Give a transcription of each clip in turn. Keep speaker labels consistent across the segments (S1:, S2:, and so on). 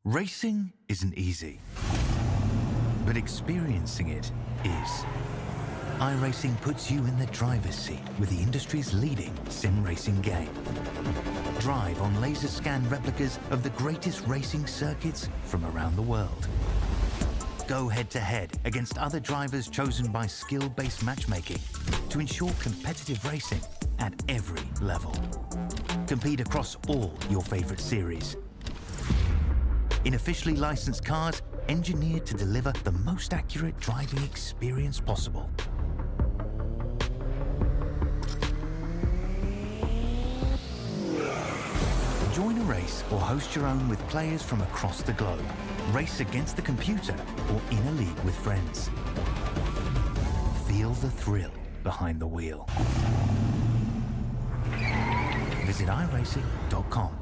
S1: Racing isn't easy, but experiencing it is. iRacing puts you in the driver's seat with the industry's leading sim racing game. Drive on laser scan replicas of the greatest racing circuits from around the world. Go head-to-head against other drivers chosen by skill-based matchmaking to ensure competitive racing at every level. Compete across all your favorite series in officially licensed cars engineered to deliver the most accurate driving experience possible. Join a race or host your own with players from across the globe. Race against the computer or in a league with friends. Feel the thrill behind the wheel. Visit iRacing.com.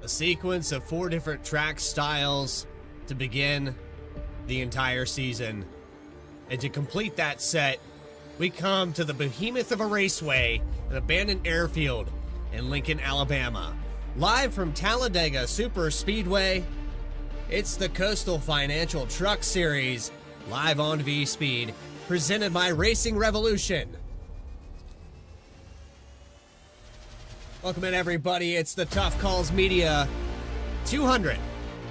S2: A sequence of 4 different track styles to begin the entire season. And to complete that set, we come to the behemoth of a raceway, an abandoned airfield in Lincoln, Alabama. Live from Talladega Super Speedway, it's the Coastal Financial Truck Series, live on Vspeed, presented by Racing Revolution. Welcome in, everybody. It's the Tuff Calls Media 200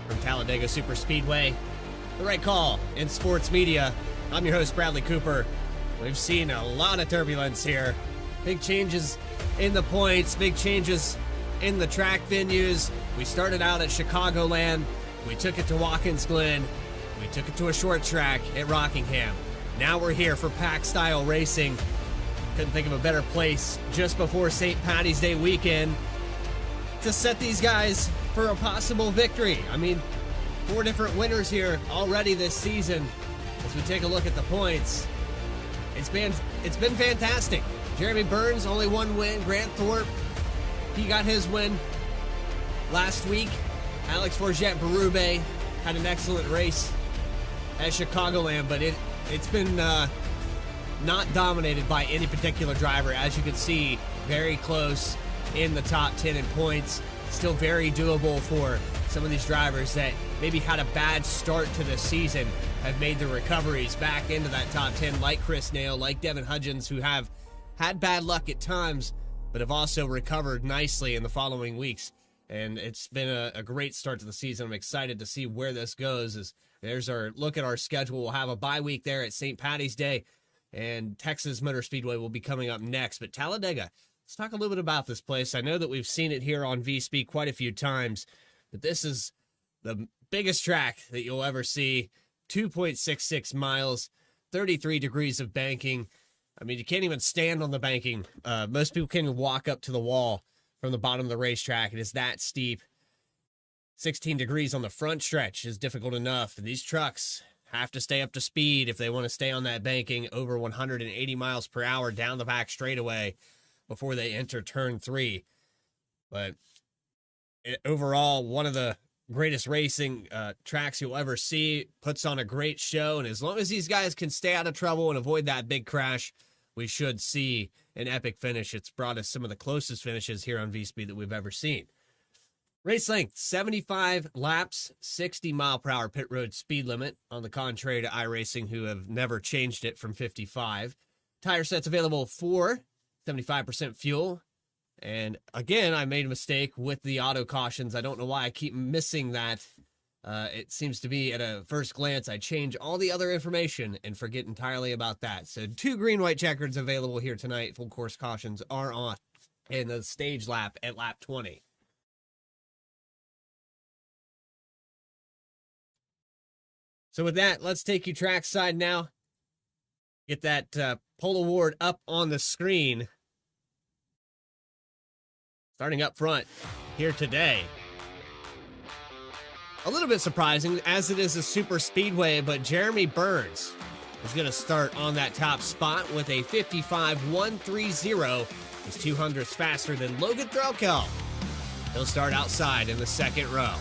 S2: from Talladega Super Speedway. The right call in sports media. I'm your host, Bradley Cooper. We've seen a lot of turbulence here. Big changes in the points, big changes in the track venues. We started out at Chicagoland. We took it to Watkins Glen. We took it to a short track at Rockingham. Now we're here for pack-style racing. Couldn't think of a better place just before St. Paddy's Day weekend to set these guys for a possible victory. I mean, 4 different winners here already this season. As we take a look at the points, it's been fantastic. Jeremy Burns, only 1 win. Grant Thorpe, he got his win last week. Alex Forget Berube had an excellent race at Chicagoland, but it's been not dominated by any particular driver. As you can see, very close in the top 10 in points. Still very doable for some of these drivers that maybe had a bad start to the season, have made the recoveries back into that top 10, like Chris Nail, like Devin Hudgens, who have had bad luck at times, but have also recovered nicely in the following weeks. And it's been a great start to the season. I'm excited to see where this goes. As there's our look at our schedule. We'll have a bye week there at St. Paddy's Day, and Texas Motor Speedway will be coming up next. But Talladega, let's talk a little bit about this place. I know that we've seen it here on Vspeed quite a few times, but this is the biggest track that you'll ever see. 2.66 miles, 33 degrees of banking. I mean, you can't even stand on the banking. Most people can't even walk up to the wall from the bottom of the racetrack. It is that steep. 16 degrees on the front stretch is difficult enough. These trucks have to stay up to speed if they want to stay on that banking over 180 miles per hour down the back straightaway before they enter turn 3. But overall, one of the greatest racing tracks you'll ever see. Puts on a great show, and as long as these guys can stay out of trouble and avoid that big crash, we should see an epic finish. It's brought us some of the closest finishes here on Vspeed that we've ever seen. Race length, 75 laps, 60 mile per hour pit road speed limit, on the contrary to iRacing, who have never changed it from 55. Tire sets available for 75% fuel, And again, I made a mistake with the auto cautions. I don't know why I keep missing that. It seems to be at a first glance, I change all the other information and forget entirely about that. So 2 green-white checkers available here tonight. Full course cautions are on in the stage lap at lap 20. So with that, let's take you trackside now. Get that pole award up on the screen. Starting up front here today. A little bit surprising, as it is a super speedway, but Jeremy Burns is going to start on that top spot with a 55.130. He's 200ths faster than Logan Threlkel. He'll start outside in the second row.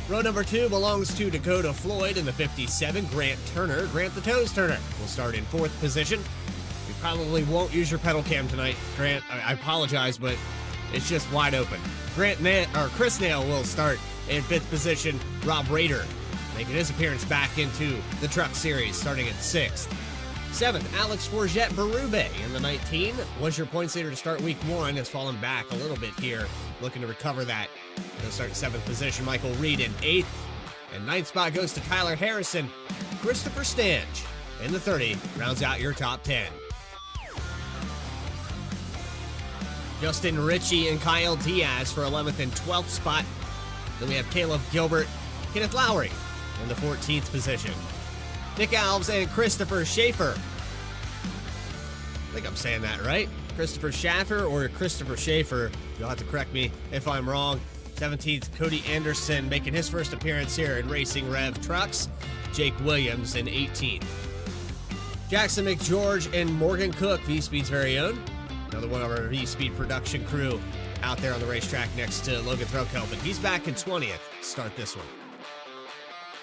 S2: Row number 2 belongs to Dakota Floyd in the 57. Grant Turner, Grant the Toes Turner, will start in 4th position. You probably won't use your pedal cam tonight, Grant. I apologize, but it's just wide open. Chris Nail will start in 5th position. Rob Rader making his appearance back into the Truck Series, starting at 6th. 7th, Alex Forget Berube in the 19. Was your points leader to start week 1, has fallen back a little bit here, looking to recover that. He'll start in 7th position. Michael Reed in 8th. And 9th spot goes to Tyler Harrison. Christopher Stange in the 30 rounds out your top 10. Justin Ritchie and Kyle Diaz for 11th and 12th spot. Then we have Caleb Gilbert, Kenneth Lowry in the 14th position. Nick Alves and Christopher Schaefer. I think I'm saying that right. Christopher Schaffer or Christopher Schaefer. You'll have to correct me if I'm wrong. 17th, Cody Anderson making his first appearance here in Racing Rev Trucks. Jake Williams in 18th. Jackson McGeorge and Morgan Cook, Vspeed's very own. Another one of our Vspeed production crew out there on the racetrack next to Logan Threlkel, but he's back in 20th to start this one.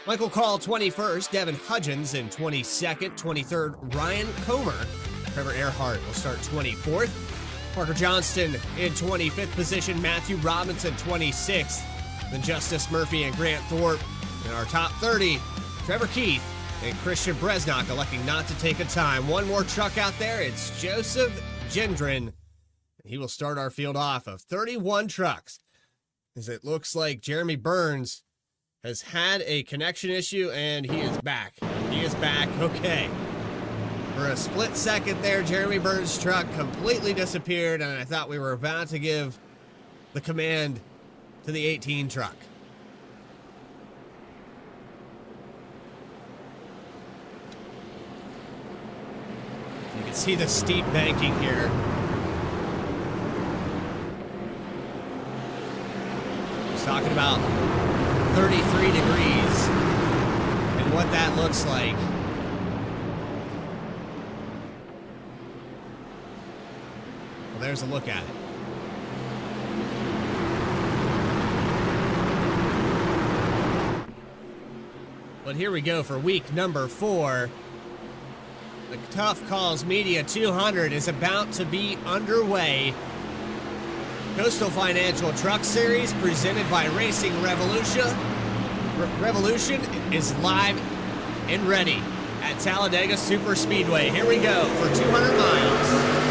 S2: Michael Call, 21st. Devin Hudgens in 22nd. 23rd, Ryan Comer. Trevor Earhart will start 24th. Parker Johnston in 25th position. Matthew Robinson, 26th. Then Justice Murphy and Grant Thorpe in our top 30. Trevor Keith and Christian Bresnock electing not to take a time. One more truck out there. It's Joseph Gendron. He will start our field off of 31 trucks, as it looks like Jeremy Burns has had a connection issue, and he is back. He is back. Okay. For a split second there, Jeremy Burns' truck completely disappeared, and I thought we were about to give the command to the 18 truck. You can see the steep banking here. He's talking about 33 degrees and what that looks like. Well, there's a look at it. But here we go for week number 4. The Tuff Calls Media 200 is about to be underway. Coastal Financial Truck Series presented by Racing Revolution. Revolution is live and ready at Talladega Super Speedway. Here we go for 200 miles.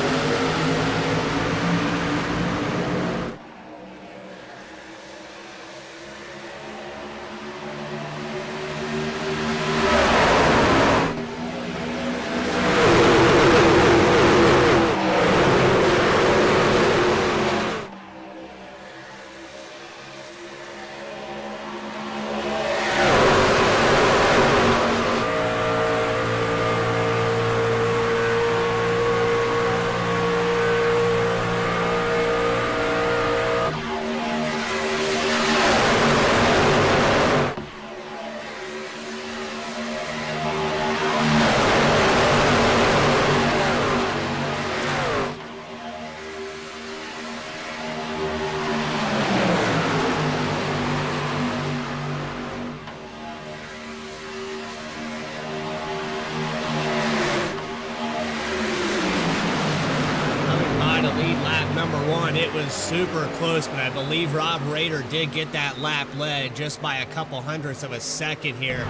S2: It was super close, but I believe Rob Rader did get that lap led just by a couple hundredths of a second here.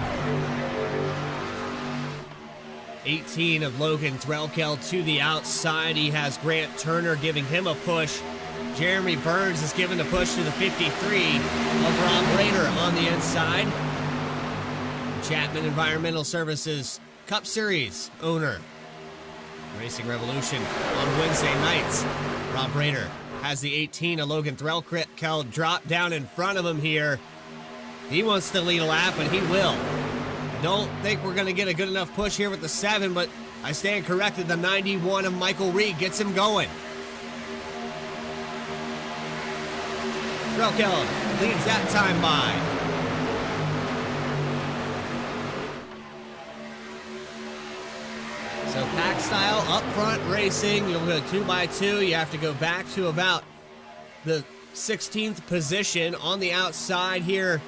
S2: 18 of Logan Threlkeld to the outside. He has Grant Turner giving him a push. Jeremy Burns is given a push to the 53 of Rob Rader on the inside. Chapman Environmental Services Cup Series owner. Racing Revolution on Wednesday nights. Rob Rader has the 18 of Logan Threlkeld drop down in front of him here. He wants to lead a lap, and he will. I don't think we're going to get a good enough push here with the 7, but I stand corrected. The 91 of Michael Reed gets him going. Threlkeld leads that time by. So pack style, up front racing. You'll go 2x2. You have to go back to about the 16th position on the outside here.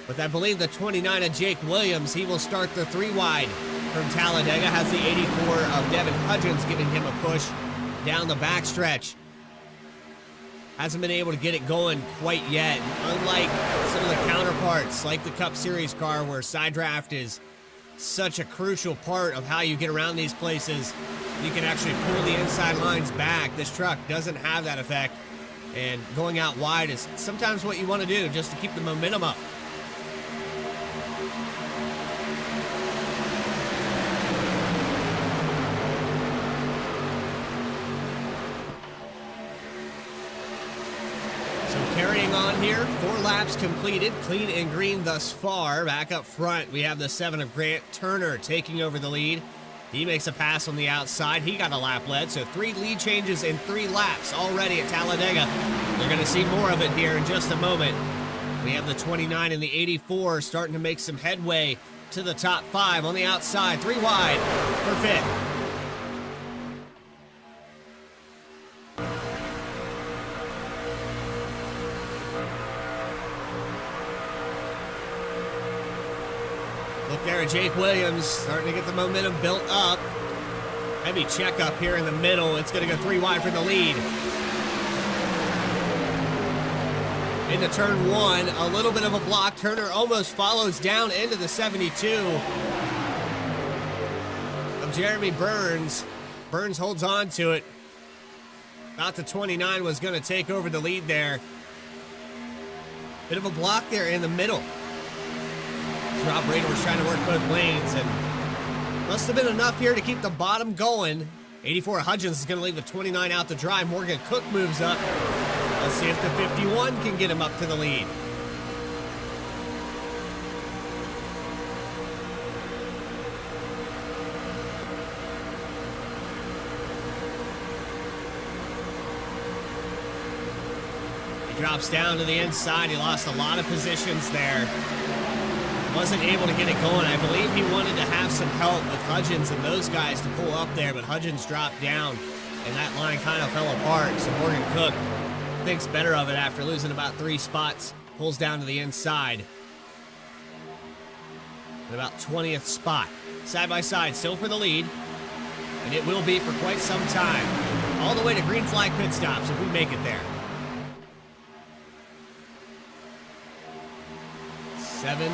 S2: But I believe the 29 of Jake Williams, he will start the 3 wide from Talladega. Has the 84 of Devin Hudgens giving him a push down the backstretch. Hasn't been able to get it going quite yet. Unlike some of the counterparts, like the Cup Series car, where side draft is such a crucial part of how you get around these places. You can actually pull the inside lines back. This truck doesn't have that effect. And going out wide is sometimes what you want to do just to keep the momentum up. Carrying on here, 4 laps completed, clean and green thus far. Back up front, we have the 7 of Grant Turner taking over the lead. He makes a pass on the outside. He got a lap led, so 3 lead changes in 3 laps already at Talladega. They're going to see more of it here in just a moment. We have the 29 and the 84 starting to make some headway to the top 5 on the outside. 3 wide for 5th. Look there at Jake Williams, starting to get the momentum built up. Heavy checkup here in the middle. It's going to go 3 wide for the lead. Into turn 1, a little bit of a block. Turner almost follows down into the 72 of Jeremy Burns. Burns holds on to it. About the 29 was going to take over the lead there. Bit of a block there in the middle. Rob Rader was trying to work both lanes, and must have been enough here to keep the bottom going. 84 Hudgens is going to leave the 29 out to dry. Morgan Cook moves up. Let's see if the 51 can get him up to the lead. He drops down to the inside. He lost a lot of positions there. Wasn't able to get it going. I believe he wanted to have some help with Hudgens and those guys to pull up there, but Hudgens dropped down, and that line kind of fell apart. So Morgan Cook thinks better of it after losing about 3 spots. Pulls down to the inside. At about 20th spot. Side by side, still for the lead. And it will be for quite some time. All the way to green flag pit stops if we make it there. 7.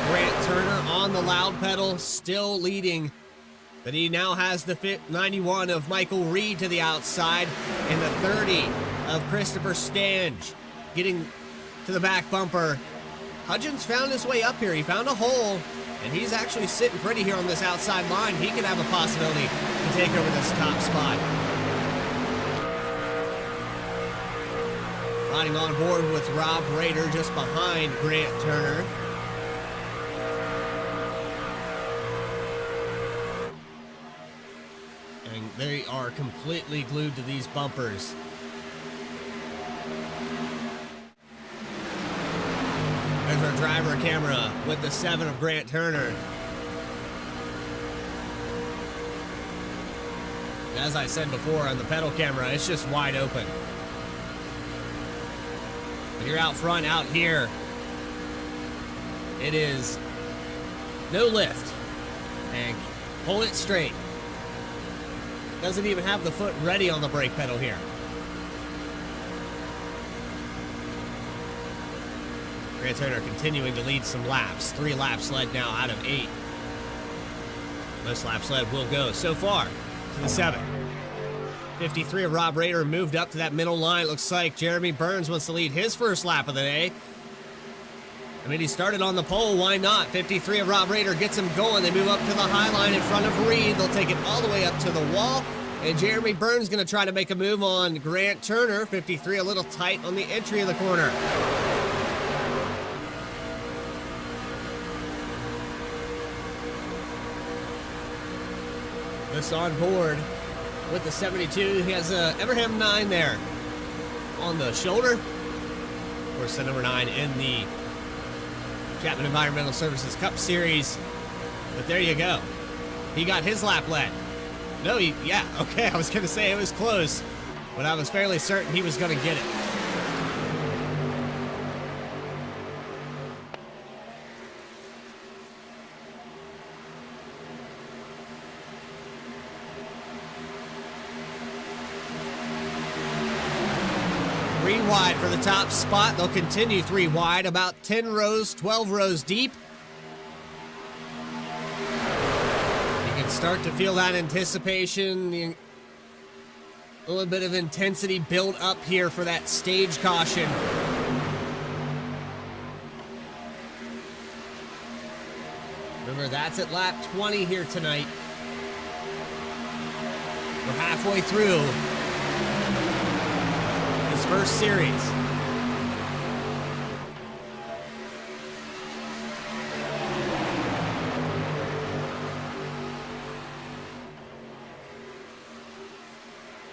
S2: Grant Turner on the loud pedal, still leading. But he now has the 91 of Michael Reed to the outside and the 30 of Christopher Stange getting to the back bumper. Hudgens found his way up here. He found a hole, and he's actually sitting pretty here on this outside line. He could have a possibility to take over this top spot. Riding on board with Rob Rader just behind Grant Turner. And they are completely glued to these bumpers. There's our driver camera with the 7 of Grant Turner. As I said before on the pedal camera, it's just wide open. When you're out front, out here, it is no lift. And hold it straight. Doesn't even have the foot ready on the brake pedal here. Grant Turner continuing to lead some laps. 3 laps led now out of 8. Most laps led will go so far to the 7. 53 of Rob Rader moved up to that middle line. Looks like Jeremy Burns wants to lead his first lap of the day. I mean, he started on the pole. Why not? 53 of Rob Rader gets him going. They move up to the high line in front of Reed. They'll take it all the way up to the wall. And Jeremy Burns going to try to make a move on Grant Turner. 53 a little tight on the entry of the corner. This on board with the 72. He has a Everham 9 there on the shoulder. Of course, the number 9 in the Chapman Environmental Services Cup Series. But there you go. He got his lap led. No, yeah, okay, I was going to say it was close, but I was fairly certain he was going to get it. Three wide for the top spot. They'll continue 3 wide, about 10 rows, 12 rows deep. Start to feel that anticipation, a little bit of intensity build up here for that stage caution. Remember, that's at lap 20 here tonight. We're halfway through this first series.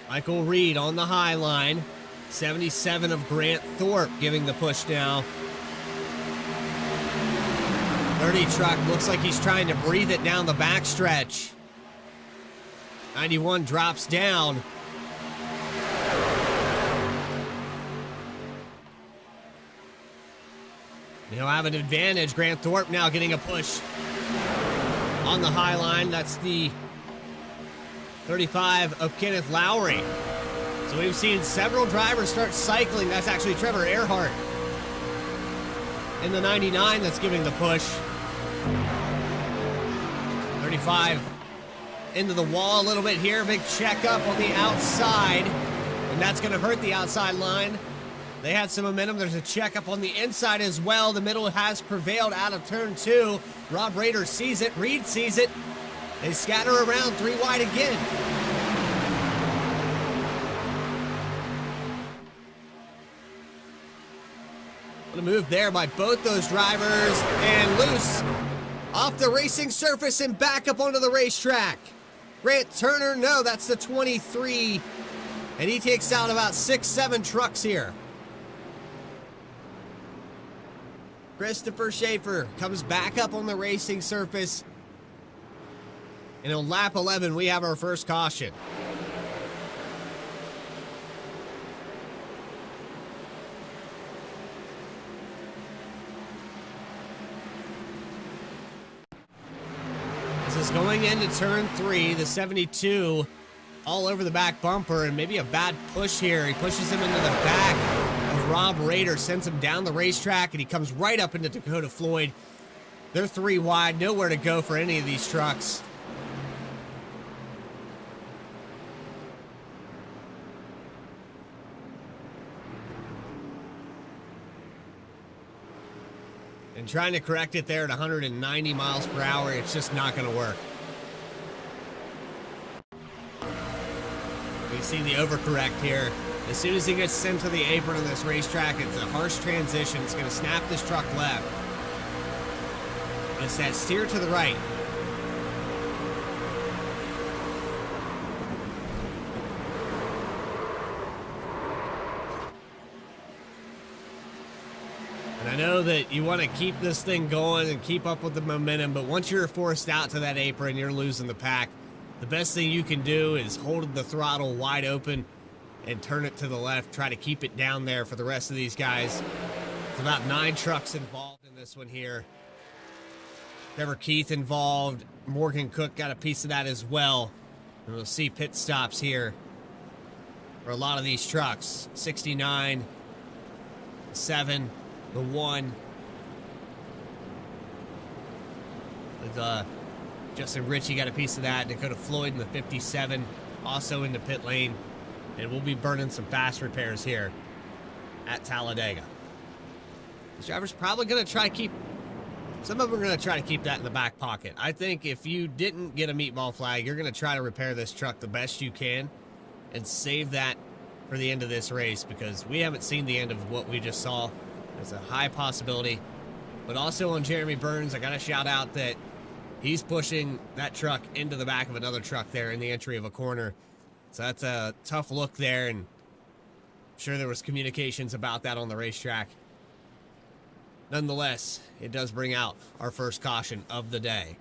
S2: Michael Reed on the high line. 77 of Grant Thorpe giving the push now. 30 truck looks like he's trying to breathe it down the backstretch. 91 drops down. He'll have an advantage. Grant Thorpe now getting a push on the high line. That's the 35 of Kenneth Lowry. So we've seen several drivers start cycling. That's actually Trevor Earhart in the 99 that's giving the push. 35 into the wall a little bit here. Big checkup on the outside, and that's going to hurt the outside line. They had some momentum. There's a checkup on the inside as well. The middle has prevailed out of turn 2. Rob Rader sees it. Reed sees it. They scatter around 3 wide again. What a move there by both those drivers, and loose off the racing surface and back up onto the racetrack. Grant Turner, no, that's the 23, and he takes out about 6-7 trucks here. Christopher Schaefer comes back up on the racing surface. And on lap 11, we have our first caution. This is going into turn 3, the 72 all over the back bumper, and maybe a bad push here. He pushes him into the back of Rob Rader, sends him down the racetrack, and he comes right up into Dakota Floyd. They're 3 wide, nowhere to go for any of these trucks. And trying to correct it there at 190 miles per hour, it's just not going to work. We see the overcorrect here. As soon as he gets sent to the apron on this racetrack, it's a harsh transition. It's going to snap this truck left. And it's that steer to the right. And I know that you want to keep this thing going and keep up with the momentum, but once you're forced out to that apron, you're losing the pack. The best thing you can do is hold the throttle wide open and turn it to the left. Try to keep it down there for the rest of these guys. There's about 9 trucks involved in this one here. Trevor Keith involved. Morgan Cook got a piece of that as well. And we'll see pit stops here for a lot of these trucks. 69, 7, the 1. With Justin Ritchie got a piece of that. Dakota Floyd in the 57, also in the pit lane. And we'll be burning some fast repairs here at Talladega. This driver's probably going to try to keep... Some of them are going to try to keep that in the back pocket. I think if you didn't get a meatball flag, you're going to try to repair this truck the best you can and save that for the end of this race, because we haven't seen the end of what we just saw. There's a high possibility. But also on Jeremy Burns, I got to shout out that he's pushing that truck into the back of another truck there in the entry of a corner. So that's a tough look there, and I'm sure there was communications about that on the racetrack. Nonetheless, it does bring out our first caution of the day.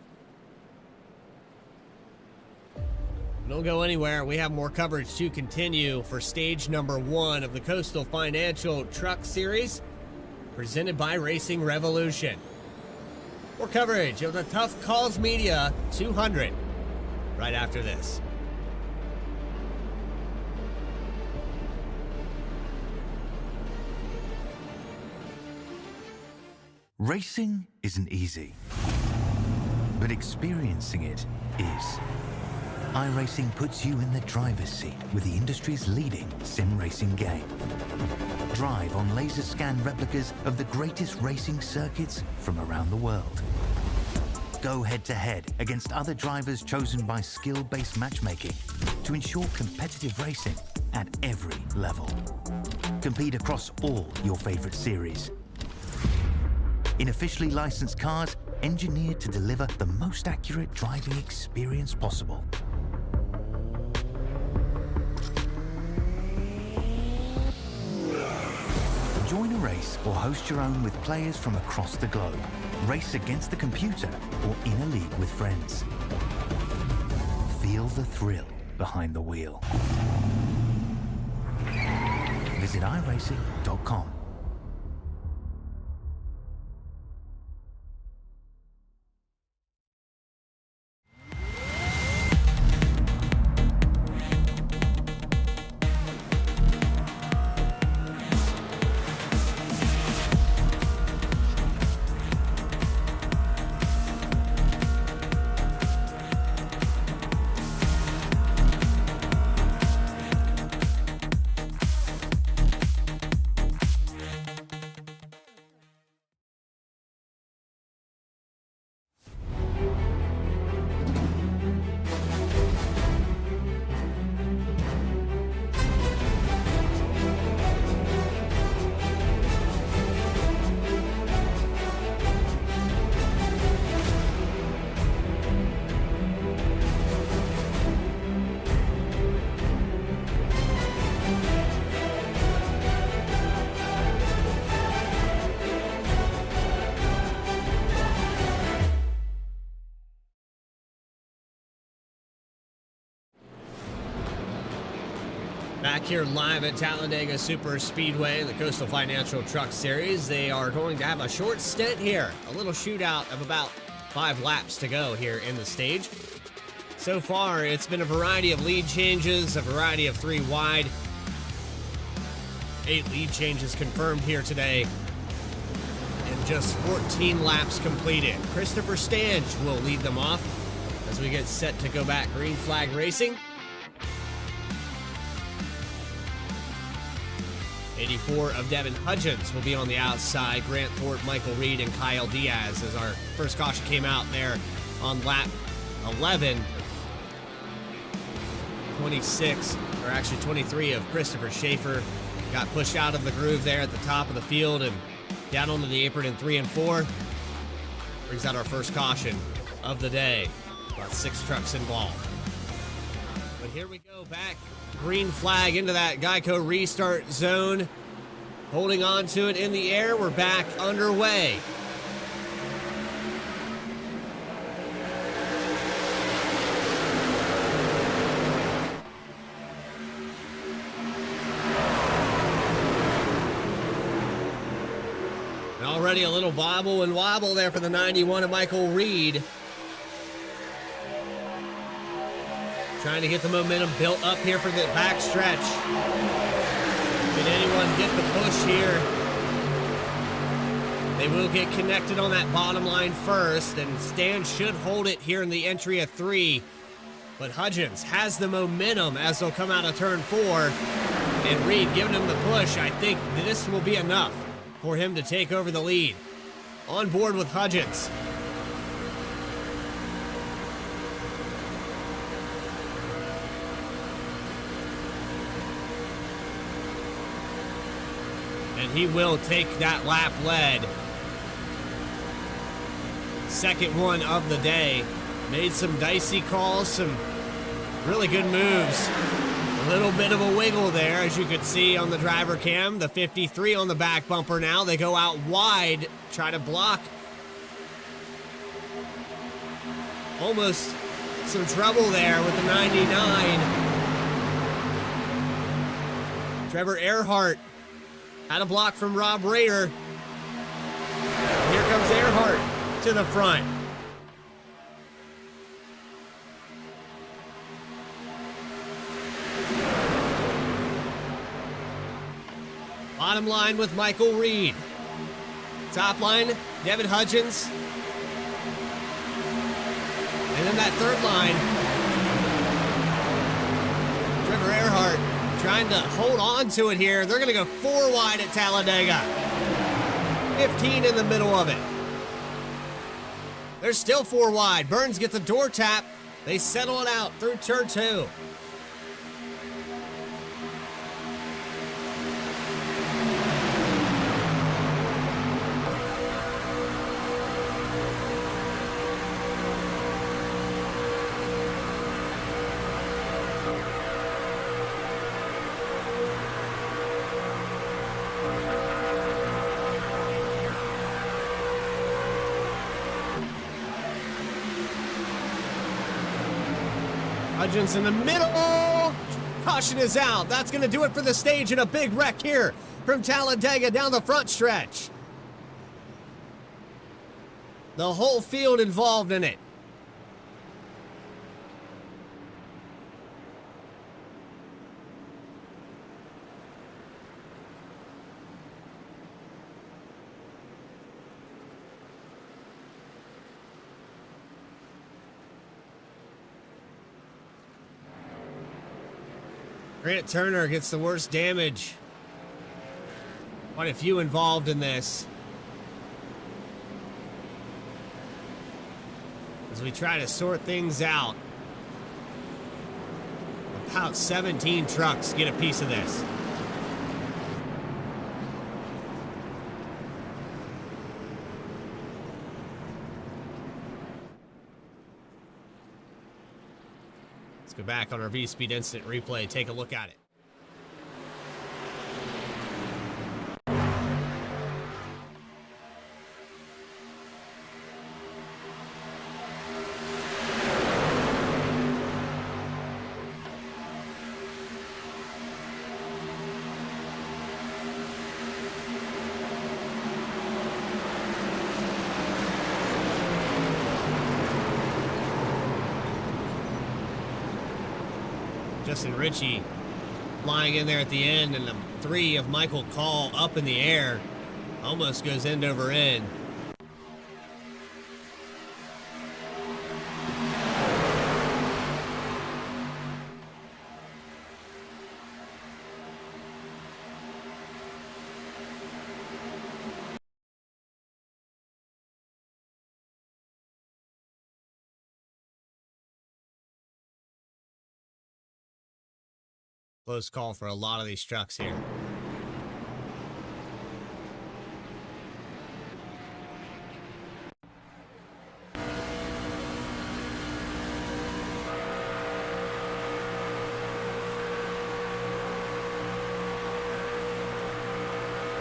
S2: Don't go anywhere. We have more coverage to continue for stage number 1 of the Coastal Financial Truck Series, presented by Racing Revolution. More coverage of the Tuff Calls Media 200 right after this.
S1: Racing isn't easy, but experiencing it is. iRacing puts you in the driver's seat with the industry's leading sim racing game. Drive on laser scan replicas of the greatest racing circuits from around the world. Go head-to-head against other drivers chosen by skill-based matchmaking to ensure competitive racing at every level. Compete across all your favorite series. In officially licensed cars, engineered to deliver the most accurate driving experience possible. Join a race or host your own with players from across the globe. Race against the computer or in a league with friends. Feel the thrill behind the wheel. Visit iRacing.com.
S2: Back here live at Talladega Super Speedway in the Coastal Financial Truck Series. They are going to have a short stint here. A little shootout of about 5 laps to go here in the stage. So far, it's been a variety of lead changes, a variety of 3 wide. 8 lead changes confirmed here today. And just 14 laps completed. Christopher Stange will lead them off as we get set to go back green flag racing. 84 of Devin Hudgens will be on the outside. Grant Thorpe, Michael Reed, and Kyle Diaz as our first caution came out there on lap 11. 26, or actually 23 of Christopher Schaefer got pushed out of the groove there at the top of the field and down onto the apron in 3 and 4. Brings out our first caution of the day. About 6 trucks involved. But here we go back. Green flag into that Geico restart zone. Holding on to it in the air. We're back underway. And already a little bobble and wobble there for the 91 of Michael Reed. Trying to get the momentum built up here for the back stretch. Can anyone get the push here? They will get connected on that bottom line first, and Stan should hold it here in the entry of 3. But Hudgens has the momentum as they'll come out of turn 4. And Reed giving him the push. I think this will be enough for him to take over the lead. On board with Hudgens. And he will take that lap lead. Second one of the day. Made some dicey calls, some really good moves. A little bit of a wiggle there, as you could see on the driver cam. The 53 on the back bumper now. They go out wide, try to block. Almost some trouble there with the 99. Trevor Earhart had a block from Rob Rader. Here comes Earhart to the front. Bottom line with Michael Reed. Top line, Devin Hudgens. And then that third line, Trevor Earhart trying to hold on to it here. They're going to go 4 wide at Talladega. 15 in the middle of it. They're still 4 wide. Burns gets a door tap. They settle it out through turn 2. Hudgens in the middle. Caution is out. That's going to do it for the stage in a big wreck here from Talladega down the front stretch. The whole field involved in it. Grant Turner gets the worst damage. Quite a few involved in this. As we try to sort things out. About 17 trucks get a piece of this. Go back on our Vspeed instant replay, take a look at it. Justin Ritchie flying in there at the end, and the 3 of Michael Call up in the air. Almost goes end over end. Close call for a lot of these trucks here.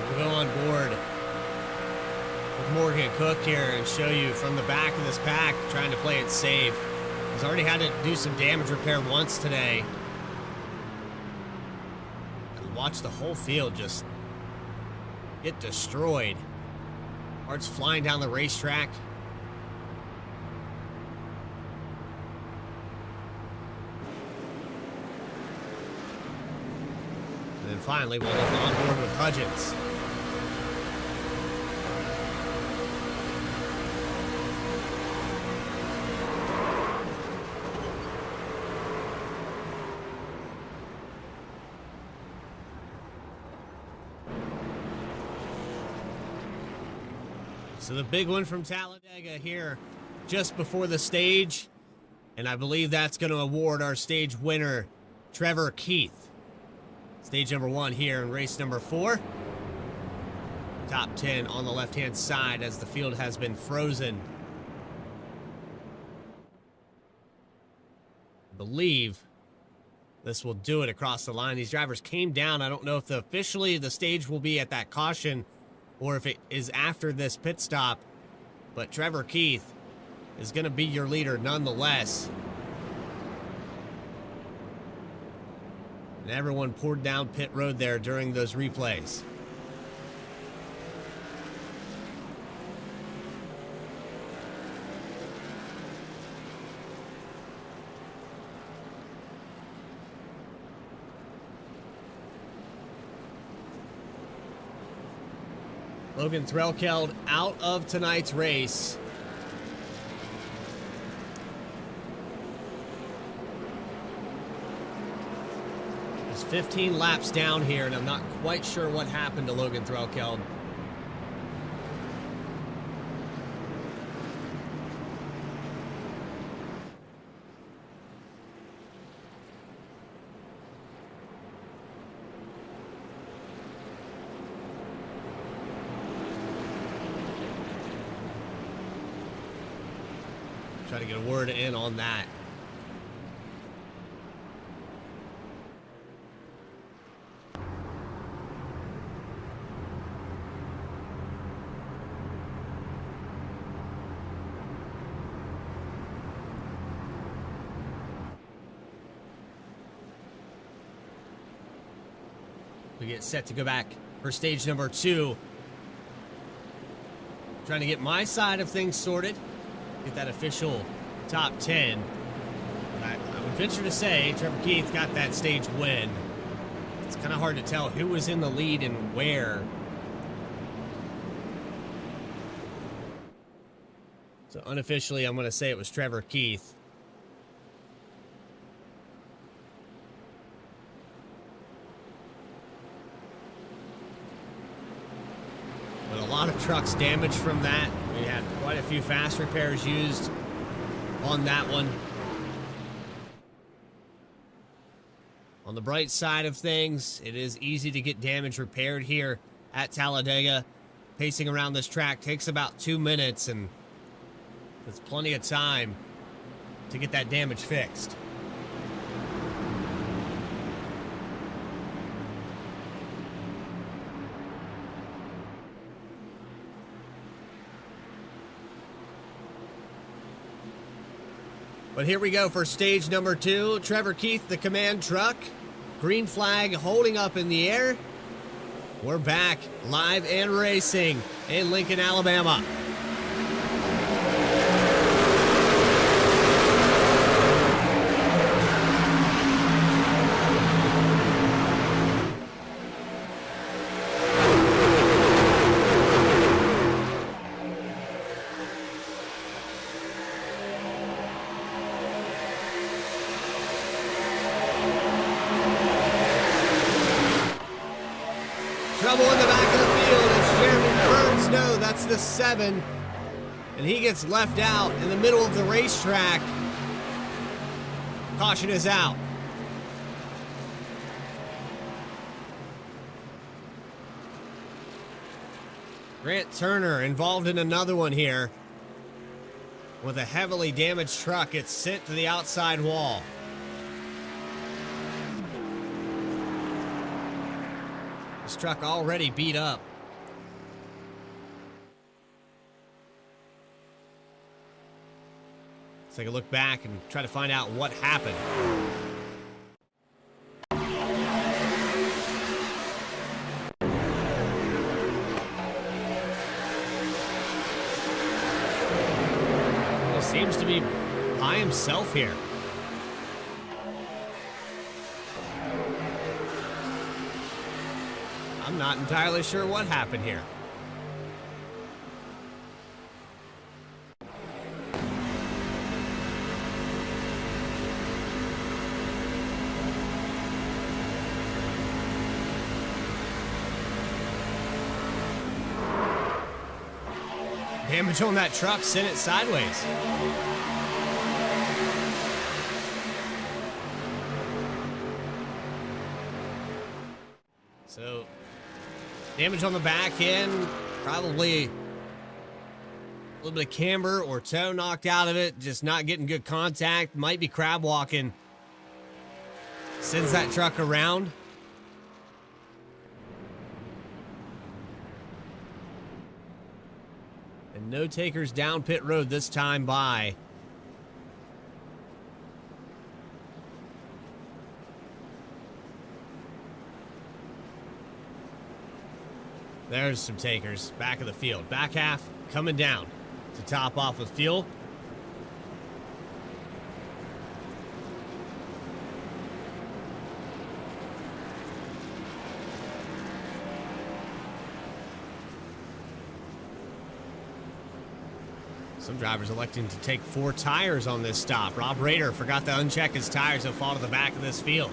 S2: We'll go on board with Morgan Cook here and show you from the back of this pack, trying to play it safe. He's already had to do some damage repair once today. Watch the whole field just get destroyed. Parts flying down the racetrack. And then finally, we'll look on board with Hudgens. So the big one from Talladega here just before the stage. And I believe that's going to award our stage winner, Trevor Keith. Stage number 1 here in race number 4. Top 10 on the left-hand side as the field has been frozen. I believe this will do it across the line. These drivers came down. I don't know if officially the stage will be at that caution or if it is after this pit stop. But Trevor Keith is going to be your leader nonetheless. And everyone poured down pit road there during those replays. Logan Threlkeld out of tonight's race. He's 15 laps down here, and I'm not quite sure what happened to Logan Threlkeld. Try to get a word in on that. We get set to go back for stage number 2. Trying to get my side of things sorted. Get that official top 10. I would venture to say Trevor Keith got that stage win. It's kind of hard to tell who was in the lead and where. So unofficially, I'm going to say it was Trevor Keith. But a lot of trucks damaged from that. We had quite a few fast repairs used on that one. On the bright side of things, it is easy to get damage repaired here at Talladega. Pacing around this track takes about 2 minutes, and there's plenty of time to get that damage fixed. But here we go for stage number 2. Trevor Keith, the command truck. Green flag holding up in the air. We're back live and racing in Lincoln, Alabama. Trouble in the back of the field. It's Jeremy Burns. No, that's the 7. And he gets left out in the middle of the racetrack. Caution is out. Grant Turner involved in another one here. With a heavily damaged truck, it's sent to the outside wall. This truck already beat up. Let's take a look back and try to find out what happened. He seems to be by himself here. I'm not entirely sure what happened here. Damage on that truck sent it sideways. So, damage on the back end, probably a little bit of camber or toe knocked out of it, just not getting good contact, might be crab walking. Sends that truck around. And no takers down pit road this time by. There's some takers, back of the field. Back half coming down to top off with fuel. Some drivers electing to take 4 tires on this stop. Rob Rader forgot to uncheck his tires and fall to the back of this field.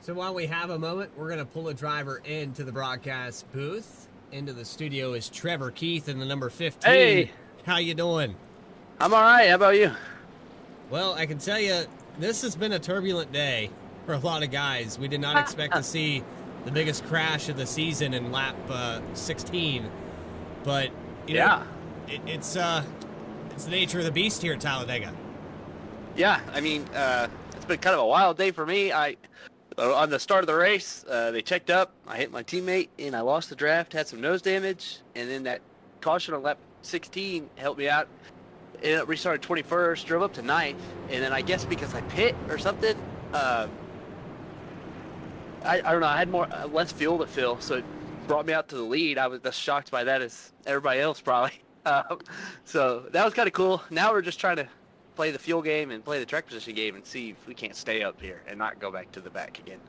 S2: So while we have a moment, we're going to pull a driver into the broadcast booth. Into the studio is Trevor Keith in the number 15.
S3: Hey.
S2: How you doing?
S3: I'm all right. How about you?
S2: Well, I can tell you, this has been a turbulent day for a lot of guys. We did not expect to see the biggest crash of the season in lap 16. But, you know, it's the nature of the beast here at Talladega.
S3: Yeah, I mean, it's been kind of a wild day for me. On the start of the race, they checked up. I hit my teammate, and I lost the draft, had some nose damage, and then that caution on lap 16 helped me out. Ended up restarted 21st, drove up to 9th, and then I guess because I pit or something, I don't know, I had less fuel to fill, so it brought me out to the lead. I was as shocked by that as everybody else probably. So that was kind of cool. Now we're just trying to play the fuel game and play the track position game and see if we can't stay up here and not go back to the back again.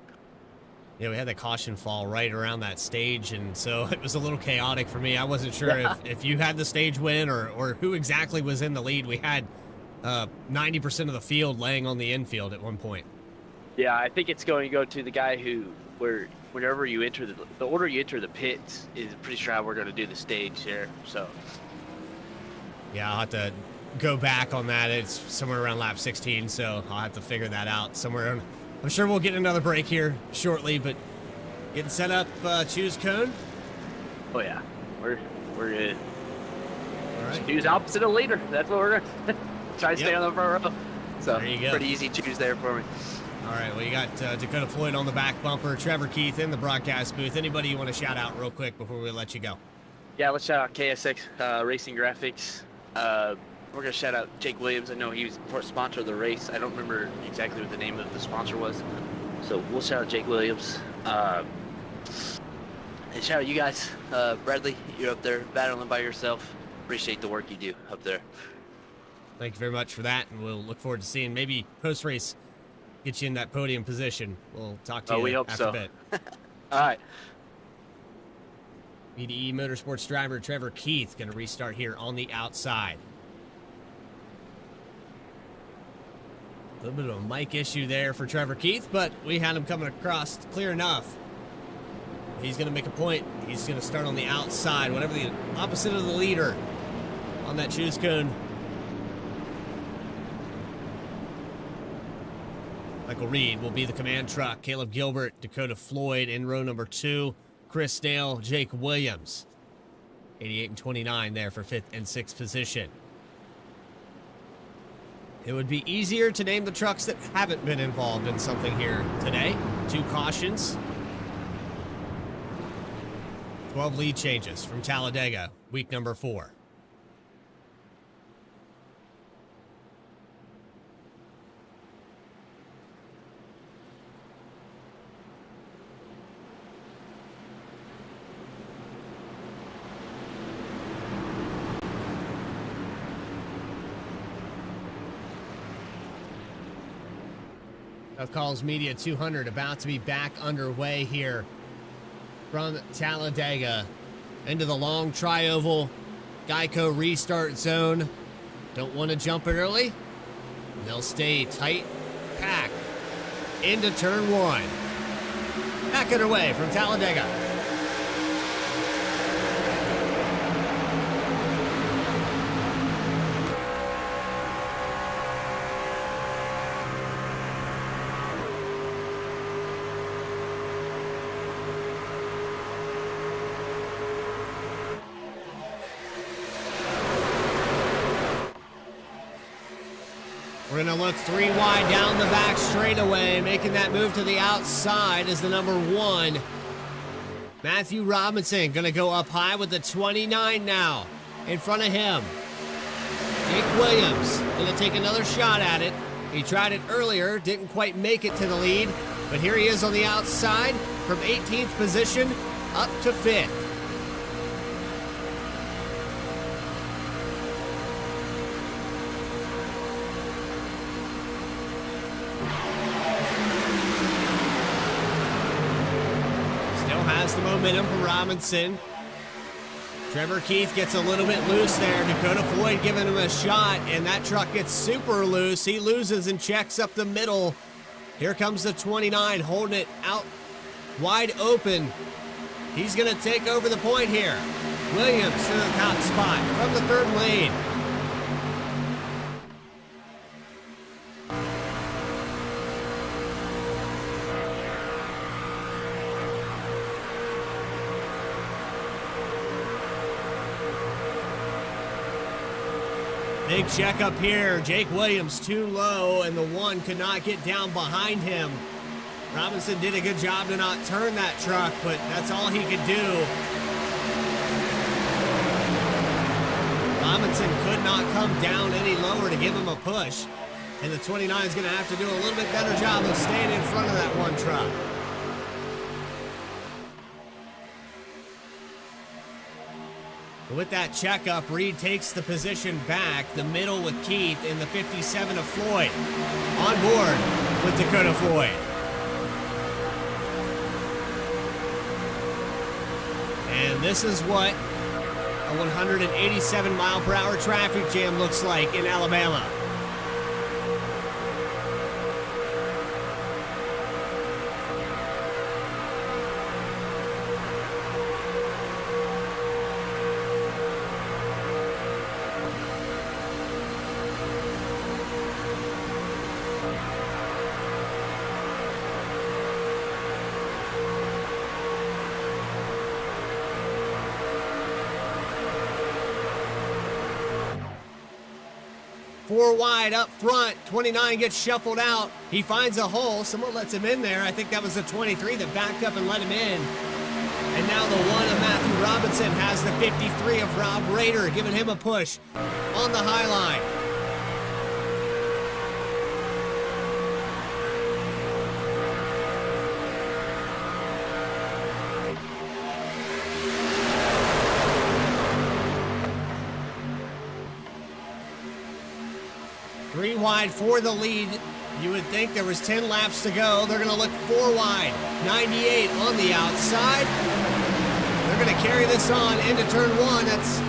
S2: Yeah, we had the caution fall right around that stage, and so it was a little chaotic for me. I wasn't sure if you had the stage win or who exactly was in the lead. We had 90% of the field laying on the infield at one point.
S3: Yeah, I think it's going to go to the guy whenever you enter the order you enter the pits is pretty sure how we're going to do the stage here. So
S2: yeah, I'll have to go back on that. It's somewhere around lap 16, so I'll have to figure that out somewhere. I'm sure we'll get another break here shortly, but getting set up, choose cone.
S3: Oh yeah, we're good.
S2: All right.
S3: Choose opposite of leader. That's what we're gonna try to stay on the front row. So
S2: there you go.
S3: Pretty easy choose there for me.
S2: All right, well, you got Dakota Floyd on the back bumper, Trevor Keith in the broadcast booth. Anybody you want to shout out real quick before we let you go?
S3: Yeah, let's shout out KSX Racing Graphics. We're going to shout out Jake Williams. I know he was a sponsor of the race. I don't remember exactly what the name of the sponsor was. So we'll shout out Jake Williams. And shout out you guys. Bradley, you're up there battling by yourself. Appreciate the work you do up there.
S2: Thank you very much for that, and we'll look forward to seeing maybe post-race get you in that podium position. We'll talk to you
S3: we hope
S2: after
S3: so.
S2: a bit.
S3: All right.
S2: BDE Motorsports driver Trevor Keith going to restart here on the outside. A little bit of a mic issue there for Trevor Keith, but we had him coming across clear enough. He's going to make a point. He's going to start on the outside, whatever the opposite of the leader on that choose cone. Michael Reed will be the command truck. Caleb Gilbert, Dakota Floyd in row number 2. Chris Snell, Jake Williams. 88 and 29 there for 5th and 6th position. It would be easier to name the trucks that haven't been involved in something here today. 2 cautions. 12 lead changes from Talladega, week number 4. Tough Calls Media 200 about to be back underway here from Talladega into the long tri-oval Geico restart zone. Don't want to jump it early. They'll stay tight, pack into turn one. Back underway from Talladega. We're going to look 3 wide down the back straightaway. Making that move to the outside is the number 1. Matthew Robinson going to go up high with the 29 now. In front of him, Jake Williams going to take another shot at it. He tried it earlier, didn't quite make it to the lead. But here he is on the outside from 18th position up to 5th. Has the momentum for Robinson. Trevor Keith gets a little bit loose there. Dakota Floyd giving him a shot, and that truck gets super loose. He loses and checks up the middle. Here comes the 29, holding it out wide open. He's going to take over the point here. Williams to the top spot from the 3rd lane. Big check up here. Jake Williams too low, and the 1 could not get down behind him. Robinson did a good job to not turn that truck, but that's all he could do. Robinson could not come down any lower to give him a push, and the 29 is going to have to do a little bit better job of staying in front of that 1 truck. With that checkup, Reed takes the position back, the middle with Keith, and the 57 of Floyd. On board with Dakota Floyd. And this is what a 187 mile per hour traffic jam looks like in Alabama. Four wide up front, 29 gets shuffled out. He finds a hole, someone lets him in there. I think that was the 23 that backed up and let him in. And now the 1 of Matthew Robinson has the 53 of Rob Rader, giving him a push on the high line. Three wide for the lead. You would think there was 10 laps to go. They're going to look 4 wide. 98 on the outside. They're going to carry this on into turn 1. That's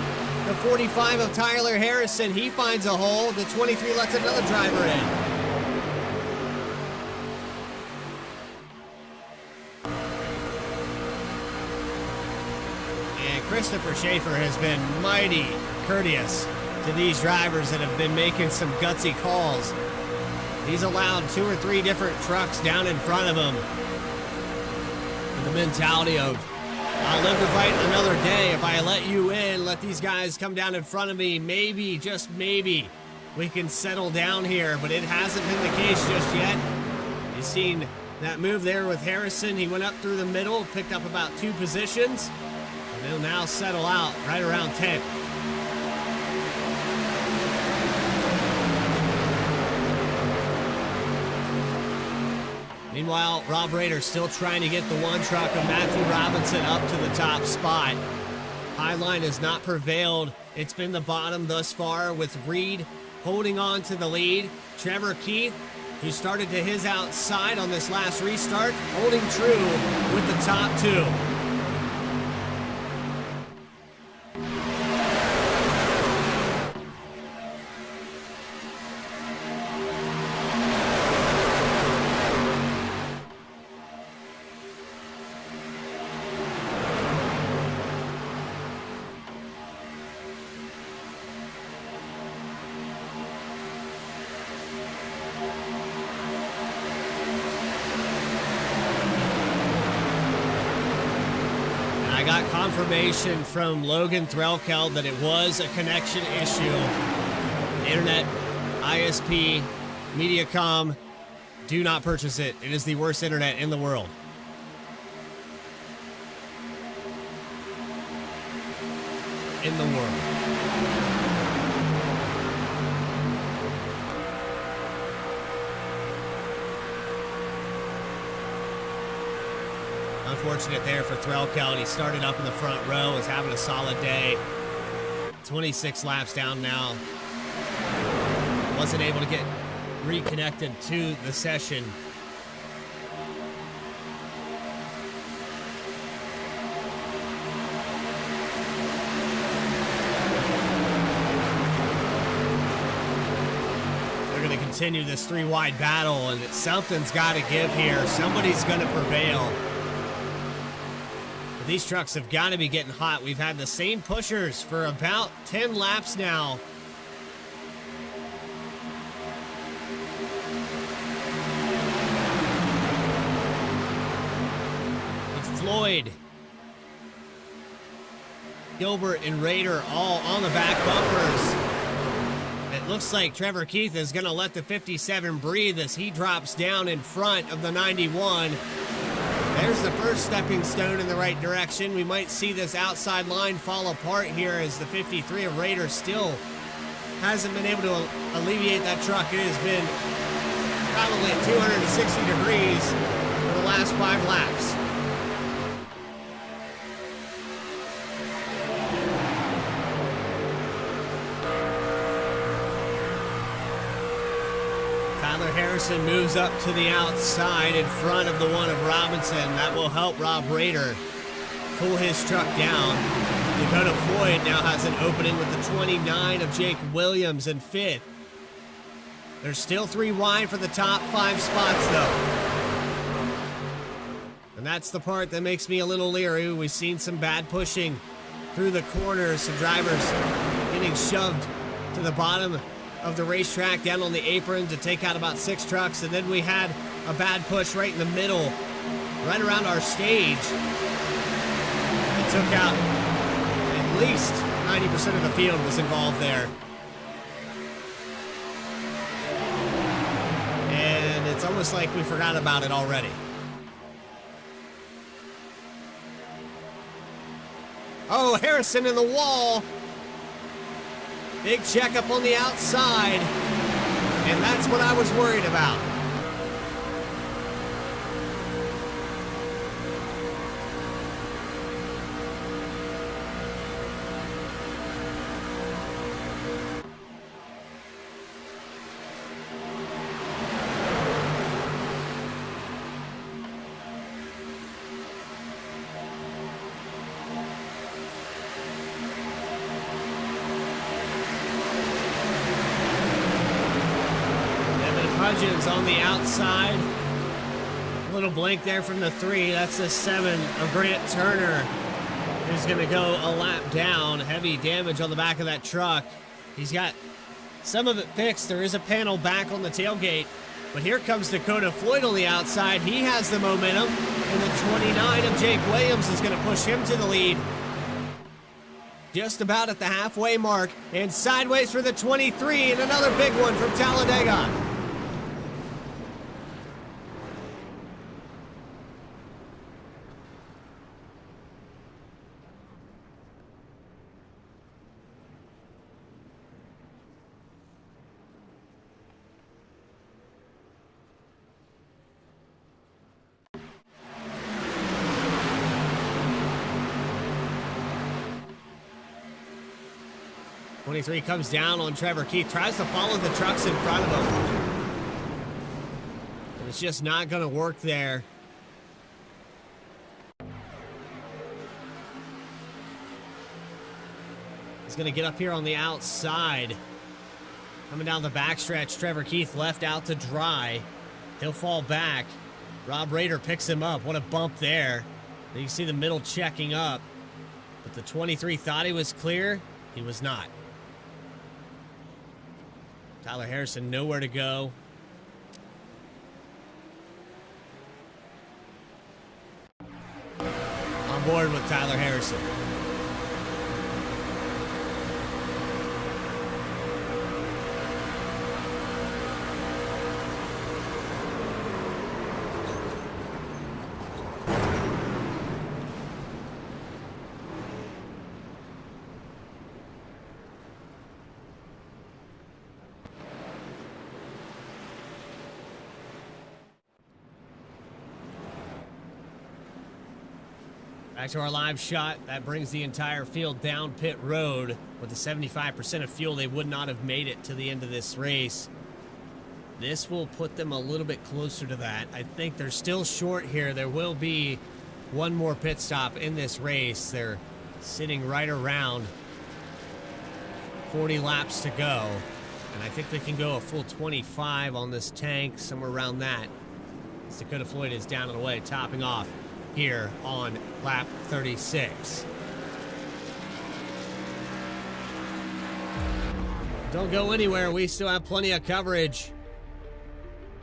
S2: the 45 of Tyler Harrison. He finds a hole. The 23 lets another driver in. And Christopher Schaefer has been mighty courteous to these drivers that have been making some gutsy calls. He's allowed 2 or 3 different trucks down in front of him. With the mentality of, I'll live to fight another day. If I let you in, let these guys come down in front of me, maybe, just maybe, we can settle down here. But it hasn't been the case just yet. You've seen that move there with Harrison. He went up through the middle, picked up about 2 positions. And they'll now settle out right around 10th. Meanwhile, Rob Rader still trying to get the 1 truck of Matthew Robinson up to the top spot. Highline has not prevailed. It's been the bottom thus far with Reed holding on to the lead. Trevor Keith who started to his outside on this last restart, holding true with the top two. I got confirmation from Logan Threlkeld that it was a connection issue. Internet, ISP, Mediacom, do not purchase it. It is the worst internet in the world. In the world. Unfortunate there for Threlkeld. He started up in the front row, was having a solid day. 26 laps down now. Wasn't able to get reconnected to the session. They're going to continue this three-wide battle, and something's got to give here. Somebody's going to prevail. These trucks have got to be getting hot. We've had the same pushers for about 10 laps now. It's Floyd, Gilbert, and Rader all on the back bumpers. It looks like Trevor Keith is going to let the 57 breathe as he drops down in front of the 91. There's the first stepping stone in the right direction. We might see this outside line fall apart here as the 53 of Raiders still hasn't been able to alleviate that truck. It has been probably at 260 degrees for the last 5 laps. Harrison moves up to the outside in front of the one of Robinson. That will help Rob Rader cool his truck down. Dakota Floyd now has an opening with the 29 of Jake Williams in 5th. There's still 3 wide for the top 5 spots, though. And that's the part that makes me a little leery. We've seen some bad pushing through the corners, some drivers getting shoved to the bottom of the racetrack down on the apron to take out about 6 trucks, and then we had a bad push right in the middle, right around our stage. It took out at least 90% of the field was involved there. And it's almost like we forgot about it already. Oh, Harrison in the wall. Big checkup on the outside, and that's what I was worried about. On the outside, a little blank there from the 3. That's the 7 of Grant Turner, who's going to go a lap down. Heavy damage on the back of that truck. He's got some of it fixed. There is a panel back on the tailgate, but here comes Dakota Floyd on the outside. He has the momentum, and the 29 of Jake Williams is going to push him to the lead. Just about at the halfway mark, and sideways for the 23, and another big one from Talladega. Twenty-three comes down on Trevor Keith, tries to follow the trucks in front of him. And it's just not going to work there. He's going to get up here on the outside. Coming down the backstretch, Trevor Keith left out to dry. He'll fall back. Rob Rader picks him up. What a bump there. Then you see the middle checking up. But the 23 thought he was clear. He was not. Tyler Harrison nowhere to go. On board with Tyler Harrison. Back to our live shot. That brings the entire field down pit road. With the 75% of fuel, they would not have made it to the end of this race. This will put them a little bit closer to that. I think they're still short here. There will be one more pit stop in this race. They're sitting right around 40 laps to go. And I think they can go a full 25 on this tank, somewhere around that. Dakota Floyd is down and away, topping off here on lap 36. Don't go anywhere. We still have plenty of coverage.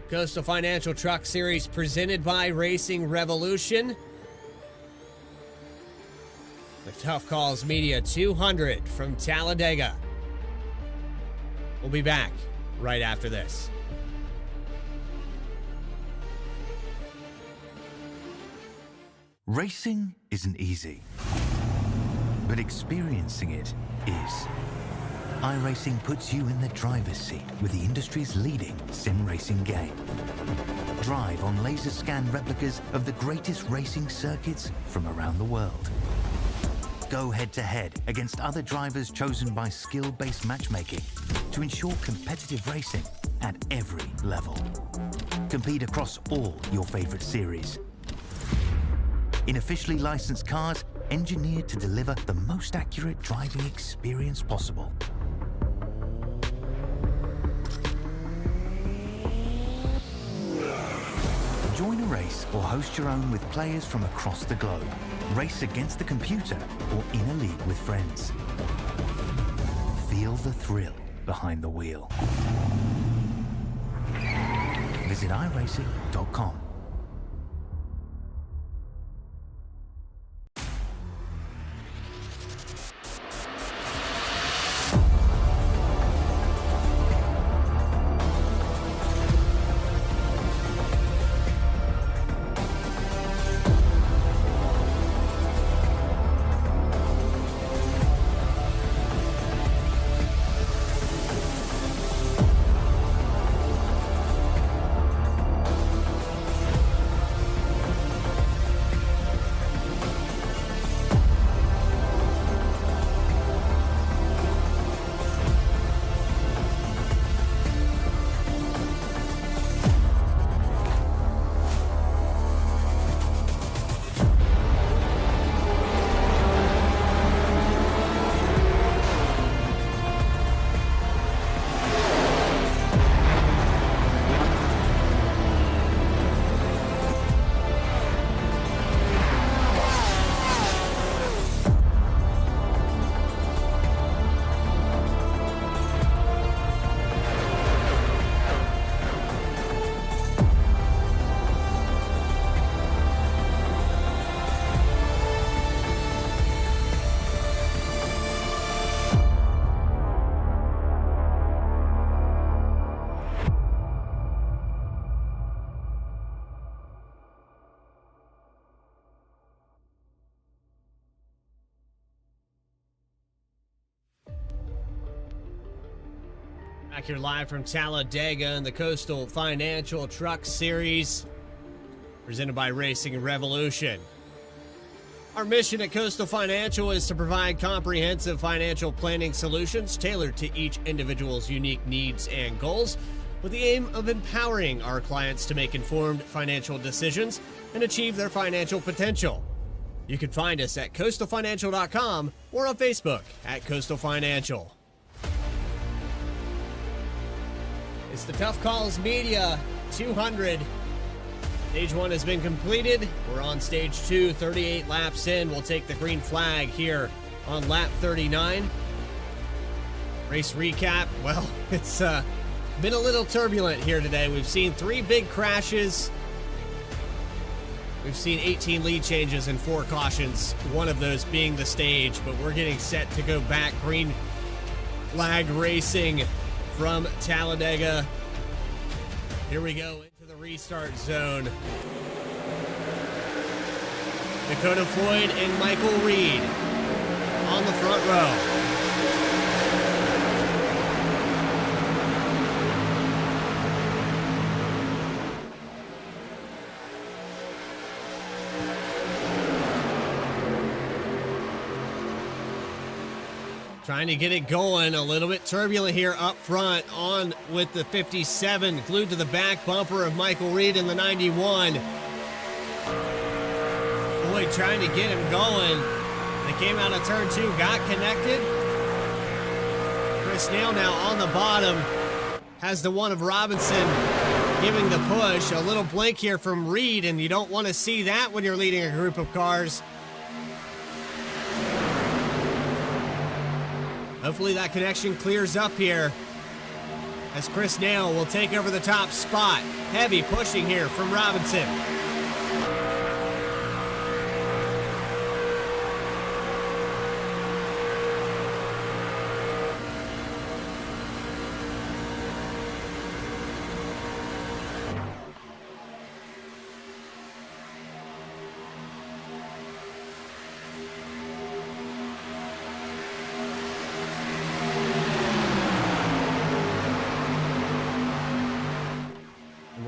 S2: Coastal Financial Truck Series presented by Racing Revolution. The Tough Calls Media 200 from Talladega. We'll be back right after this.
S1: Racing isn't easy, but experiencing it is. iRacing puts you in the driver's seat with the industry's leading sim racing game. Drive on laser scan replicas of the greatest racing circuits from around the world. Go head-to-head against other drivers chosen by skill-based matchmaking to ensure competitive racing at every level. Compete across all your favorite series. In officially licensed cars, engineered to deliver the most accurate driving experience possible. Join a race or host your own with players from across the globe. Race against the computer or in a league with friends. Feel the thrill behind the wheel. Visit iRacing.com.
S2: Back here live from Talladega in the Coastal Financial Truck Series, presented by Racing Revolution. Our mission at Coastal Financial is to provide comprehensive financial planning solutions tailored to each individual's unique needs and goals. with the aim of empowering our clients to make informed financial decisions and achieve their financial potential. You can find us at coastalfinancial.com or on Facebook at Coastal Financial. It's the Tough Calls Media 200. Stage 1 has been completed. We're on stage 2, 38 laps in. We'll take the green flag here on lap 39. Race recap. Well, it's been a little turbulent here today. We've seen 3 big crashes. We've seen 18 lead changes and 4 cautions, one of those being the stage, but we're getting set to go back. Green flag racing from Talladega. Here we go into the restart zone. Dakota Floyd and Michael Reed on the front row. Trying to get it going, a little bit turbulent here up front, on with the 57, glued to the back bumper of Michael Reed in the 91. Boy, trying to get him going. They came out of turn 2, got connected. Chris Nail now on the bottom, has the one of Robinson giving the push. A little blink here from Reed, and you don't want to see that when you're leading a group of cars. Hopefully that connection clears up here as Chris Nail will take over the top spot. Heavy pushing here from Robinson.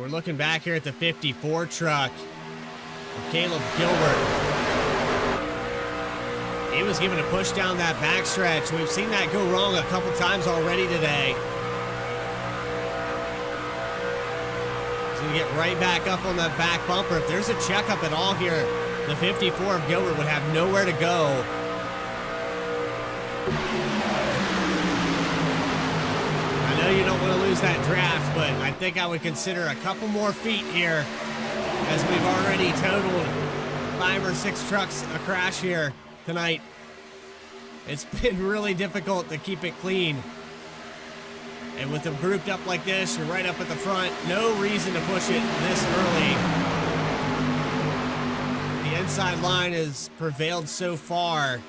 S2: Looking back here at the 54 truck of Caleb Gilbert. He was given a push down that backstretch. We've seen that go wrong a couple times already today. He's going to get right back up on that back bumper. If there's a checkup at all here, the 54 of Gilbert would have nowhere to go. I know you don't want to lose that draft, but I think I would consider a couple more feet here, as we've already totaled 5 or 6 trucks a crash here tonight. It's been really difficult to keep it clean. And with them grouped up like this, you're right up at the front. No reason to push it this early. The inside line has prevailed so far.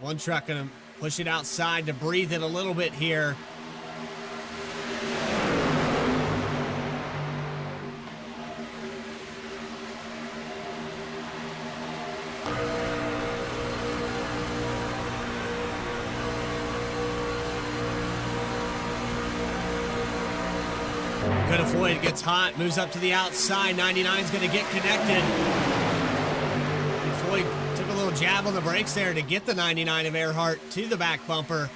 S2: One truck gonna push it outside to breathe it a little bit here. Dakota Floyd gets hot, moves up to the outside. 99's gonna get connected. And Floyd took a little jab on the brakes there to get the 99 of Earhart to the back bumper.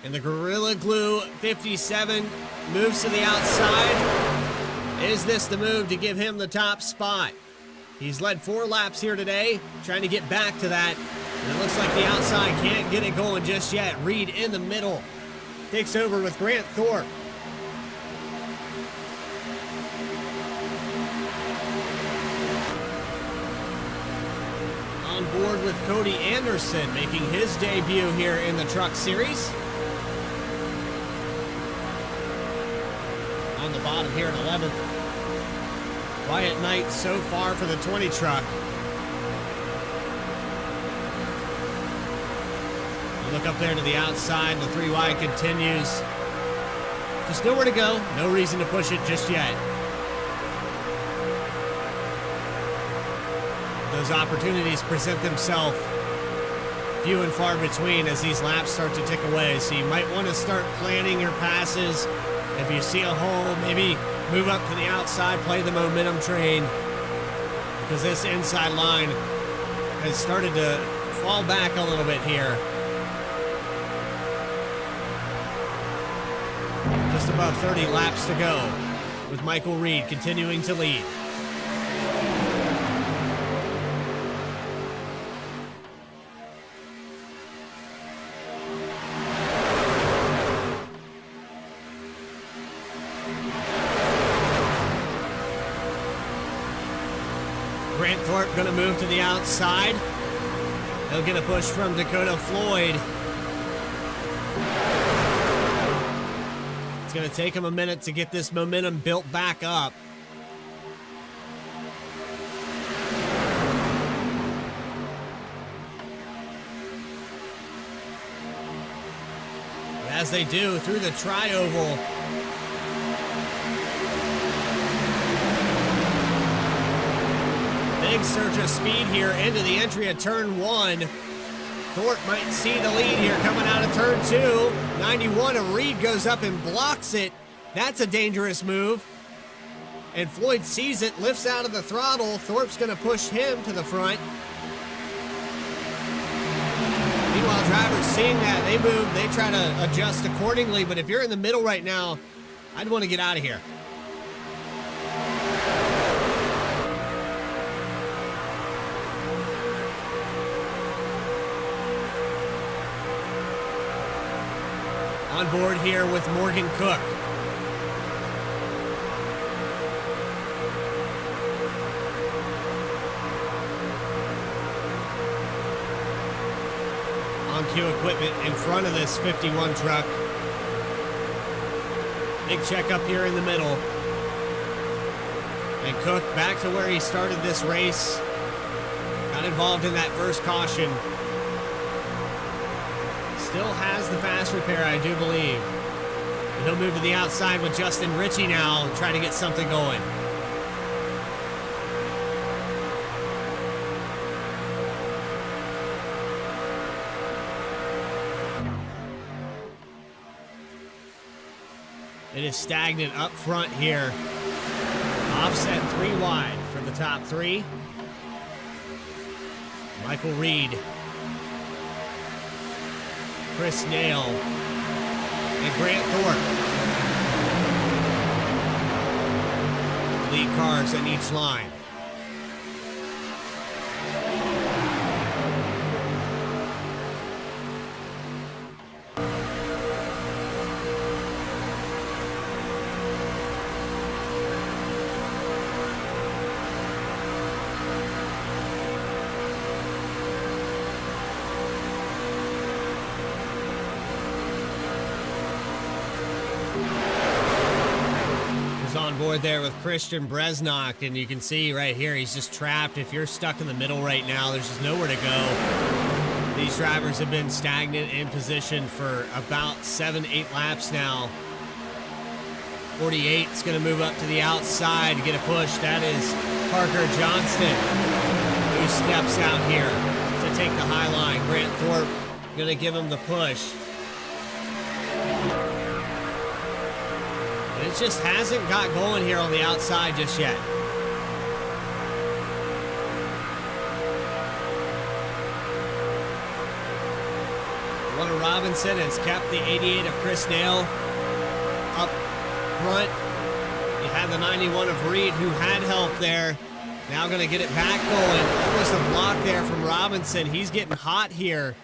S2: And the Gorilla Glue 57 moves to the outside. Is this the move to give him the top spot? He's led 4 laps here today, trying to get back to that. And it looks like the outside can't get it going just yet. Reed in the middle takes over with Grant Thorpe. On board with Cody Anderson, making his debut here in the Truck Series. On the bottom here at 11th. Quiet night so far for the 20 truck. You look up there to the outside, the 3 wide continues. Just nowhere to go, no reason to push it just yet. Those opportunities present themselves. If few and far between as these laps start to tick away. So you might want to start planning your passes. If you see a hole, maybe move up to the outside, play the momentum train, because this inside line has started to fall back a little bit here. Just about 30 laps to go, with Michael Reed continuing to lead. Grant Thorpe going to move to the outside. He'll get a push from Dakota Floyd. It's going to take him a minute to get this momentum built back up. But as they do through the tri-oval, big surge of speed here into the entry of turn 1. Thorpe might see the lead here coming out of turn 2. 91 of Reed goes up and blocks it. That's a dangerous move. And Floyd sees it, lifts out of the throttle. Thorpe's going to push him to the front. Meanwhile, drivers seeing that, they move, they try to adjust accordingly. But if you're in the middle right now, I'd want to get out of here. On board here with Morgan Cook. On cue equipment in front of this 51 truck. Big checkup here in the middle. And Cook back to where he started this race. Got involved in that first caution. Still has the fast repair, I do believe. And he'll move to the outside with Justin Ritchie now and try to get something going. It is stagnant up front here. Offset 3 wide for the top 3. Michael Reed, Chris Nail, and Grant Thorpe. Lead cars in each line. On board there with Christian Bresnock, and you can see right here he's just trapped. If you're stuck in the middle right now, there's just nowhere to go. These drivers have been stagnant in position for about 7-8 laps now. 48 is going to move up to the outside to get a push. That is Parker Johnston, who steps out here to take the high line. Grant Thorpe going to give him the push. It just hasn't got going here on the outside just yet. Warner Robinson has kept the 88 of Chris Nail up front. You had the 91 of Reed, who had help there. Now going to get it back going. Almost a block there from Robinson. He's getting hot here.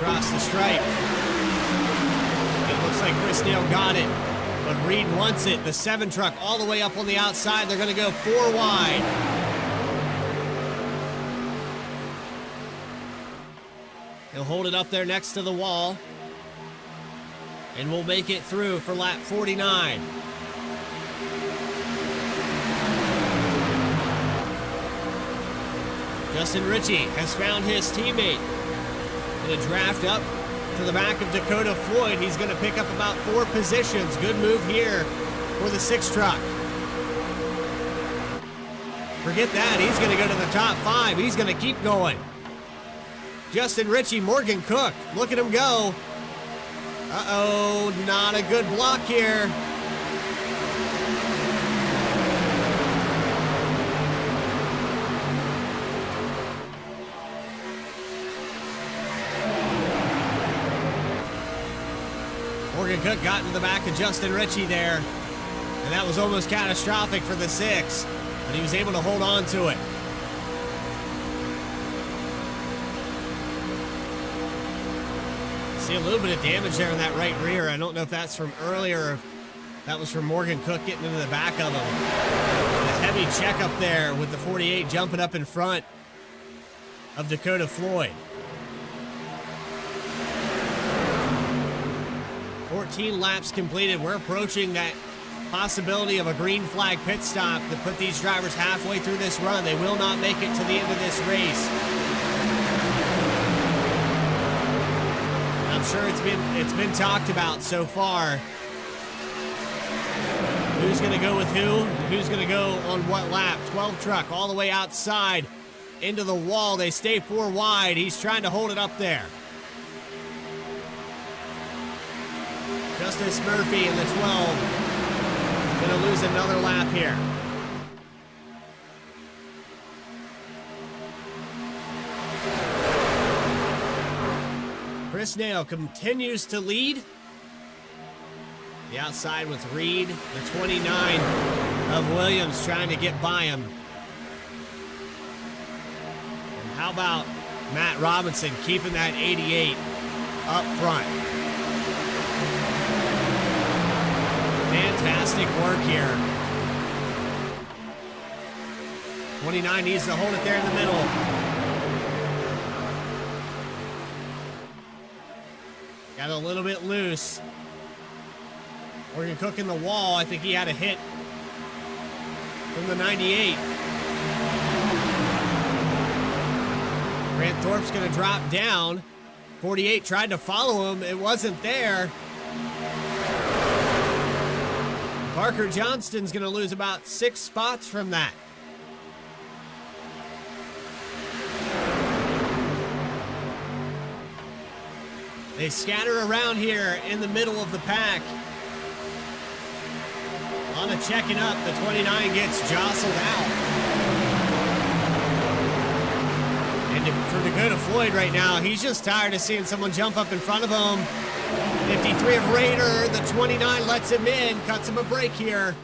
S2: Across the stripe. It looks like Chris Nail got it, but Reed wants it. The 7 truck all the way up on the outside. They're going to go 4 wide. He'll hold it up there next to the wall, and we'll make it through for lap 49. Justin Ritchie has found his teammate. Going to draft up to the back of Dakota Floyd. He's going to pick up about 4 positions. Good move here for the 6 truck. Forget that. He's going to go to the top 5. He's going to keep going. Justin Ritchie, Morgan Cook. Look at him go. Uh-oh, not a good block here. Morgan Cook got into the back of Justin Ritchie there, and that was almost catastrophic for the 6, but he was able to hold on to it. See a little bit of damage there in that right rear. I don't know if that's from earlier or if that was from Morgan Cook getting into the back of him. A heavy check up there with the 48 jumping up in front of Dakota Floyd. 14 laps completed. We're approaching that possibility of a green flag pit stop to put these drivers halfway through this run. They will not make it to the end of this race. I'm sure it's been talked about so far. Who's going to go with who? Who's going to go on what lap? 12 truck all the way outside into the wall. They stay 4 wide. He's trying to hold it up there. Justice Murphy in the 12. Going to lose another lap here. Chris Nail continues to lead. The outside with Reed, the 29 of Williams trying to get by him. And how about Matt Robinson keeping that 88 up front? Fantastic work here. 29 needs to hold it there in the middle. Got a little bit loose. Morgan Cook in the wall. I think he had a hit from the 98. Grant Thorpe's going to drop down. 48 tried to follow him. It wasn't there. Parker Johnston's going to lose about 6 spots from that. They scatter around here in the middle of the pack. On a checking up, the 29 gets jostled out. And for Dakota Floyd right now, he's just tired of seeing someone jump up in front of him. 53 of Raider, the 29 lets him in, cuts him a break here.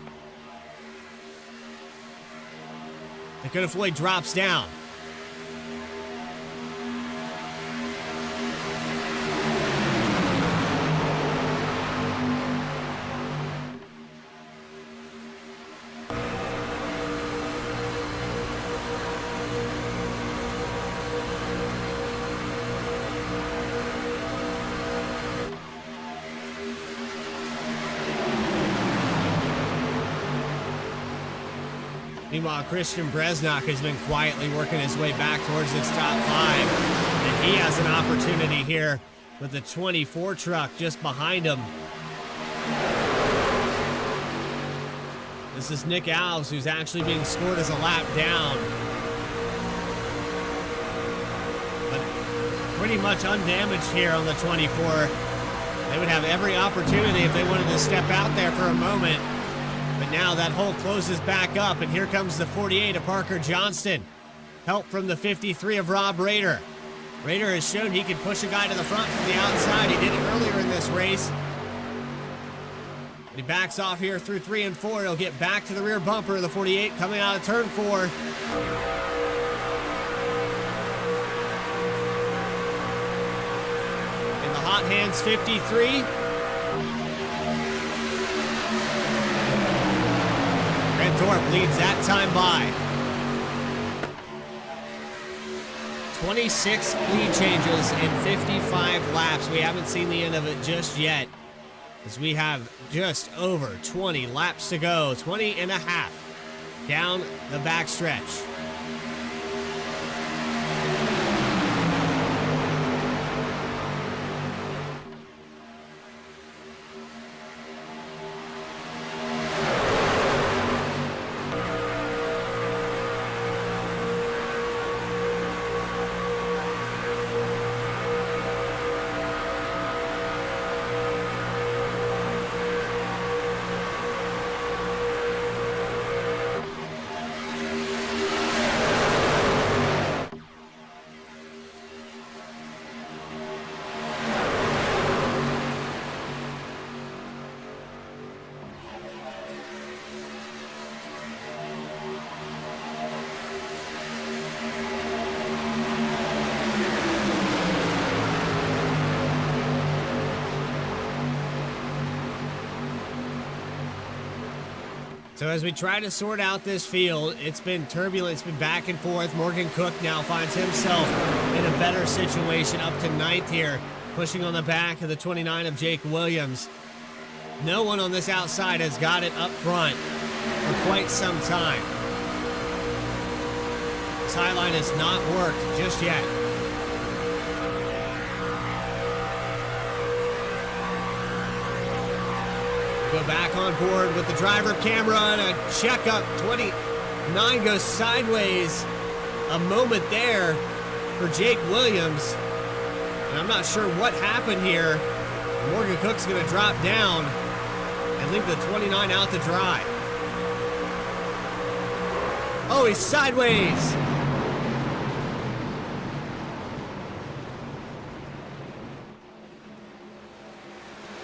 S2: Dakota Floyd drops down. Meanwhile, Christian Bresnock has been quietly working his way back towards this top 5. And he has an opportunity here with the 24 truck just behind him. This is Nick Alves, who's actually being scored as a lap down. But pretty much undamaged here on the 24. They would have every opportunity if they wanted to step out there for a moment. But now that hole closes back up, and here comes the 48 of Parker Johnston. Help from the 53 of Rob Rader. Rader has shown he can push a guy to the front from the outside. He did it earlier in this race. But he backs off here through 3 and 4. He'll get back to the rear bumper of the 48 coming out of turn 4. In the hot hands, 53. Thorpe leads that time by. 26 lead changes in 55 laps. We haven't seen the end of it just yet, as we have just over 20 laps to go. 20 and a half down the backstretch. So as we try to sort out this field, it's been turbulent, it's been back and forth. Morgan Cook now finds himself in a better situation, up to 9th here, pushing on the back of the 29 of Jake Williams. No one on this outside has got it up front for quite some time. This high line has not worked just yet. Go back on board with the driver camera and a checkup. 29 goes sideways. A moment there for Jake Williams. And I'm not sure what happened here. Morgan Cook's going to drop down and leave the 29 out to dry. Oh, he's sideways.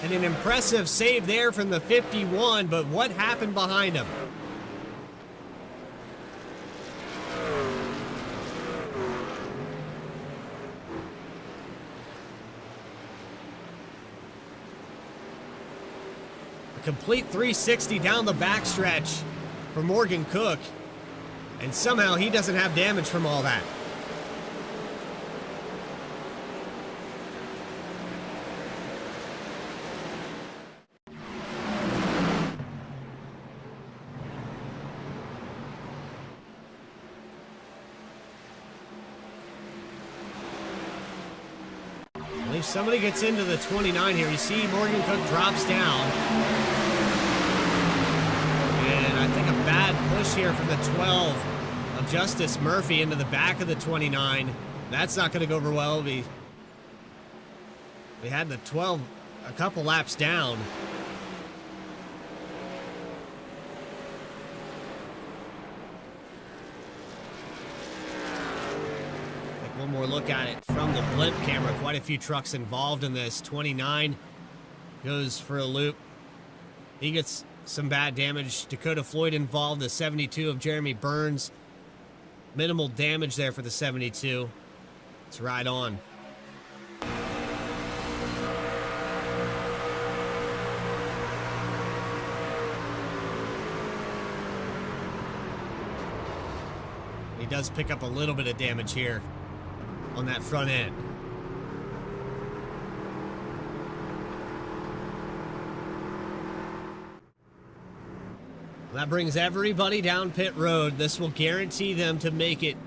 S2: And an impressive save there from the 51, but what happened behind him? A complete 360 down the backstretch for Morgan Cook, and somehow he doesn't have damage from all that. If somebody gets into the 29 here, you see Morgan Cook drops down. And I think a bad push here from the 12 of Justice Murphy into the back of the 29. That's not going to go over well. We had the 12 a couple laps down. One more look at it from the blimp camera. Quite a few trucks involved in this. 29 goes for a loop. He gets some bad damage. Dakota Floyd involved. The 72 of Jeremy Burns. Minimal damage there for the 72. It's right on. He does pick up a little bit of damage here on that front end. That brings everybody down pit road. This will guarantee them to make it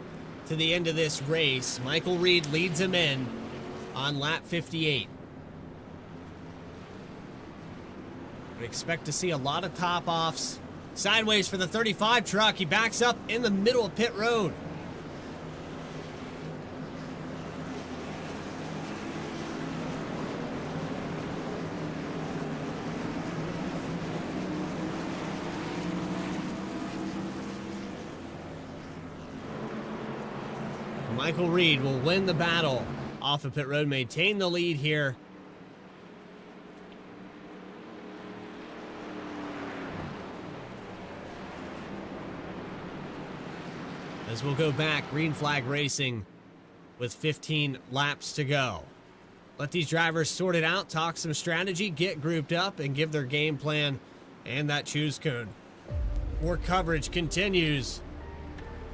S2: to the end of this race. Michael Reed leads him in on lap 58. We expect to see a lot of top-offs. Sideways for the 35 truck. He backs up in the middle of pit road. Michael Reed will win the battle off of pit road, maintain the lead here. As we'll go back, green flag racing with 15 laps to go. Let these drivers sort it out, talk some strategy, get grouped up, and give their game plan and that choose code. More coverage continues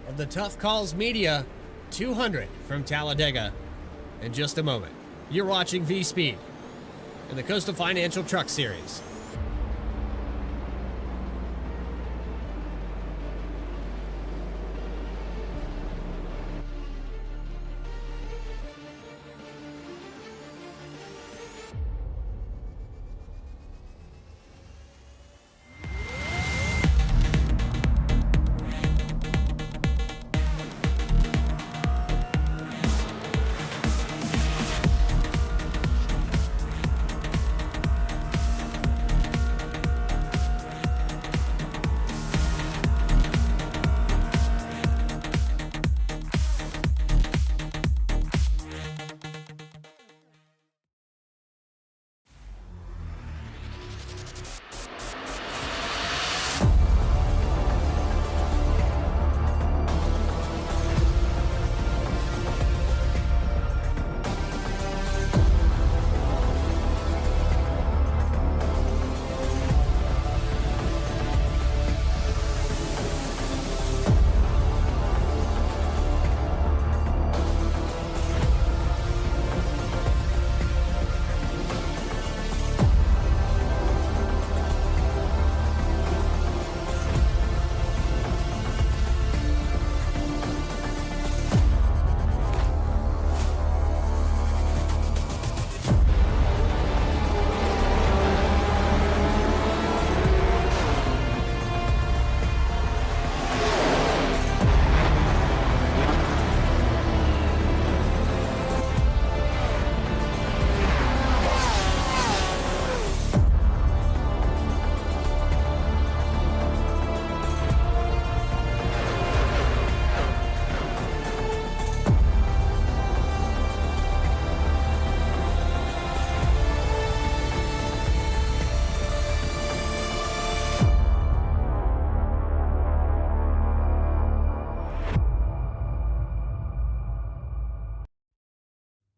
S2: of the Tough Calls Media 200 from Talladega in just a moment. You're watching Vspeed in the Coastal Financial Truck Series.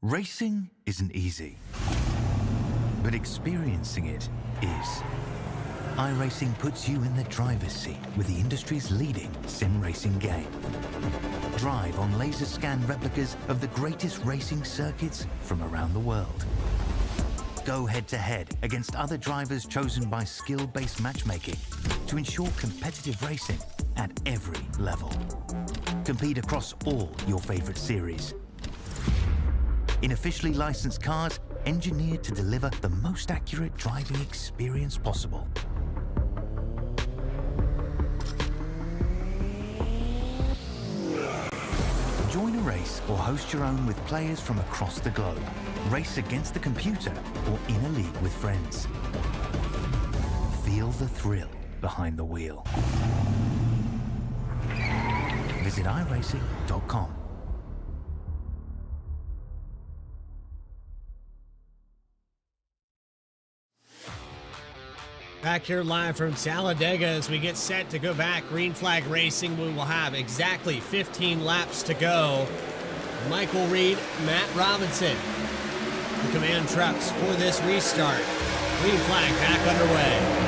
S1: Racing isn't easy, but experiencing it is. iRacing puts you in the driver's seat with the industry's leading sim racing game. Drive on laser scan replicas of the greatest racing circuits from around the world. Go head-to-head against other drivers chosen by skill-based matchmaking to ensure competitive racing at every level. Compete across all your favorite series. In officially licensed cars, engineered to deliver the most accurate driving experience possible. Join a race or host your own with players from across the globe. Race against the computer or in a league with friends. Feel the thrill behind the wheel. Visit iRacing.com.
S2: Back here live from Talladega as we get set to go back. Green flag racing. We will have exactly 15 laps to go. Michael Reed, Matt Robinson, the command trucks for this restart. Green flag back underway.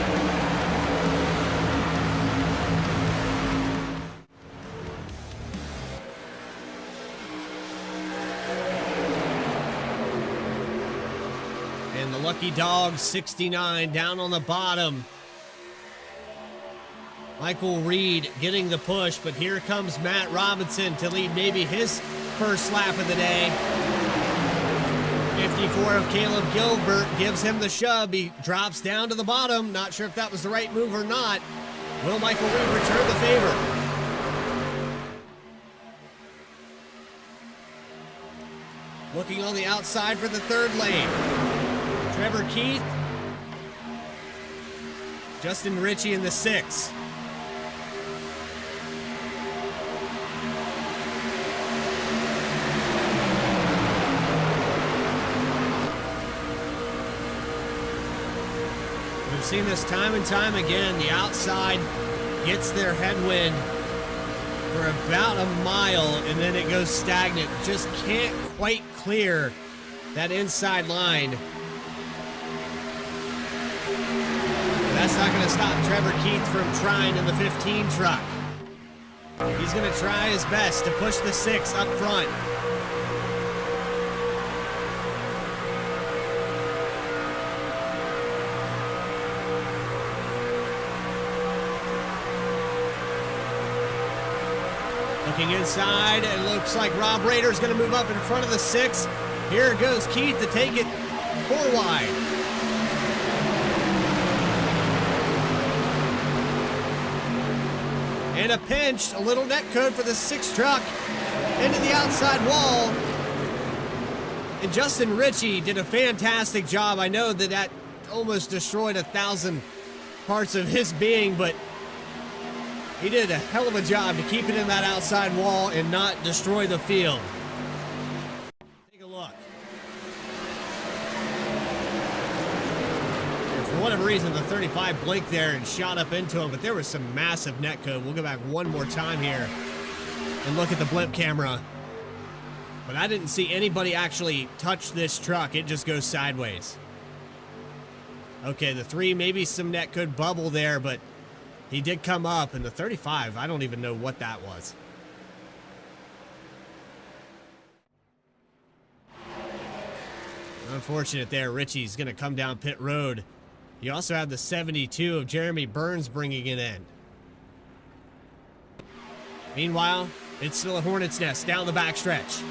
S2: And the lucky dog, 69, down on the bottom. Michael Reed getting the push, but here comes Matt Robinson to lead maybe his first lap of the day. 54 of Caleb Gilbert gives him the shove. He drops down to the bottom. Not sure if that was the right move or not. Will Michael Reed return the favor? Looking on the outside for the third lane. Trevor Keith. Justin Ritchie in the 6. We've seen this time and time again. The outside gets their headwind for about a mile, and then it goes stagnant. Just can't quite clear that inside line. That's not going to stop Trevor Keith from trying in the 15 truck. He's going to try his best to push the 6 up front. Looking inside, it looks like Rob Rader's going to move up in front of the 6. Here goes Keith to take it 4 wide. And a pinch, a little net code for the 6 truck into the outside wall. And Justin Ritchie did a fantastic job. I know that almost destroyed 1,000 parts of his being, but he did a hell of a job to keep it in that outside wall and not destroy the field. Take a look. And for whatever reason, the 35 blinked there and shot up into him, but there was some massive net code. We'll go back one more time here and look at the blimp camera. But I didn't see anybody actually touch this truck. It just goes sideways. Okay, the 3, maybe some net code bubble there, but he did come up, and the 35, I don't even know what that was. Unfortunate there. Ritchie's going to come down pit road. You also have the 72 of Jeremy Burns bringing it in. Meanwhile, it's still a hornet's nest down the backstretch.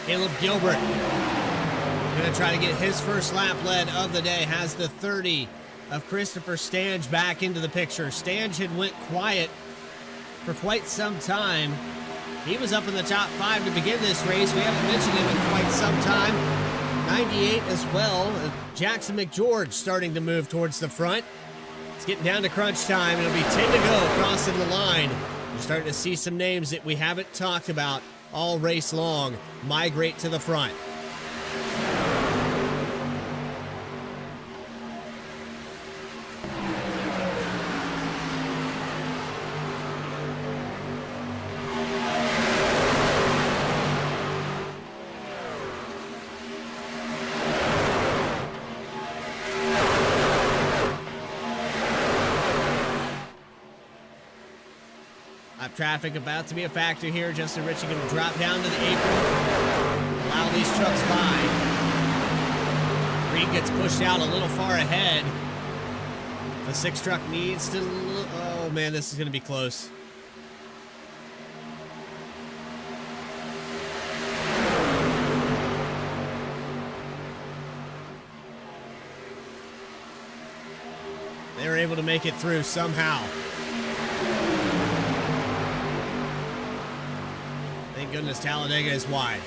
S2: Caleb Gilbert going to try to get his first lap lead of the day. Has the 30 of Christopher Stange back into the picture. Stange had went quiet for quite some time. He was up in the top 5 to begin this race. We haven't mentioned him in quite some time. 98 as well. Jackson McGeorge starting to move towards the front. It's getting down to crunch time. It'll be 10 to go crossing the line. You're starting to see some names that we haven't talked about all race long migrate to the front. Traffic about to be a factor here. Justin Ritchie going to drop down to the apron. Allow these trucks by. Reed gets pushed out a little far ahead. The 6 truck needs to... Oh, man, this is going to be close. They were able to make it through somehow. Thank goodness Talladega is wide.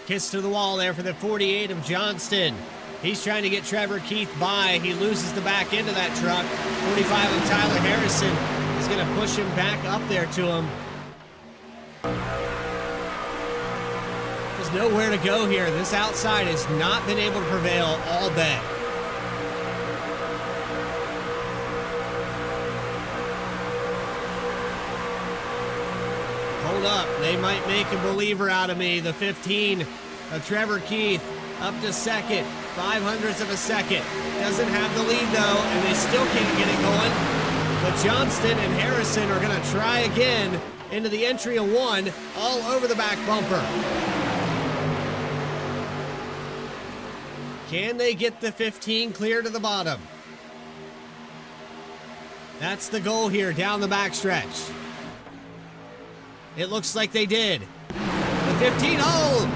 S2: Kiss to the wall there for the 48 of Johnston. He's trying to get Trevor Keith by. He loses the back end of that truck. 45 of Tyler Harrison is going to push him back up there to him. There's nowhere to go here. This outside has not been able to prevail all day. Hold up. They might make a believer out of me. The 15 of Trevor Keith up to second. 0.05 of a second. Doesn't have the lead, though, and they still can't get it going. But Johnston and Harrison are going to try again into the entry of 1, all over the back bumper. Can they get the 15 clear to the bottom? That's the goal here down the backstretch. It looks like they did. The 15, oh!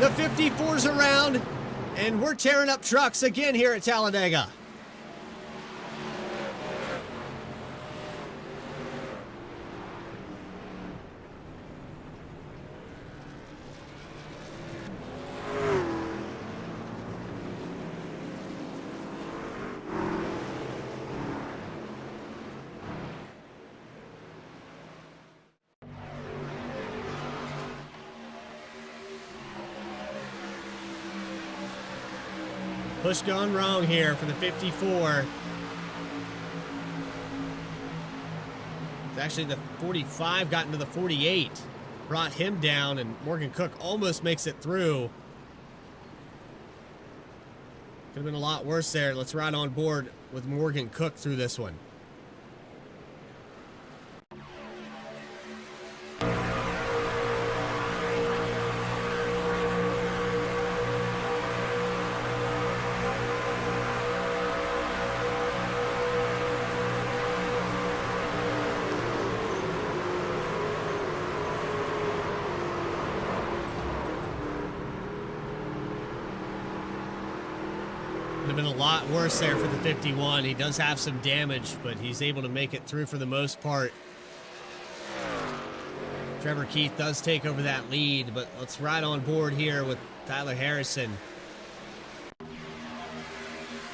S2: The 54's around. And we're tearing up trucks again here at Talladega. Push gone wrong here for the 54. It's actually the 45 got into the 48. Brought him down, and Morgan Cook almost makes it through. Could have been a lot worse there. Let's ride on board with Morgan Cook through this one. Have been a lot worse there for the 51. He does have some damage, but he's able to make it through for the most part. Trevor Keith does take over that lead, but let's ride on board here with Tyler Harrison.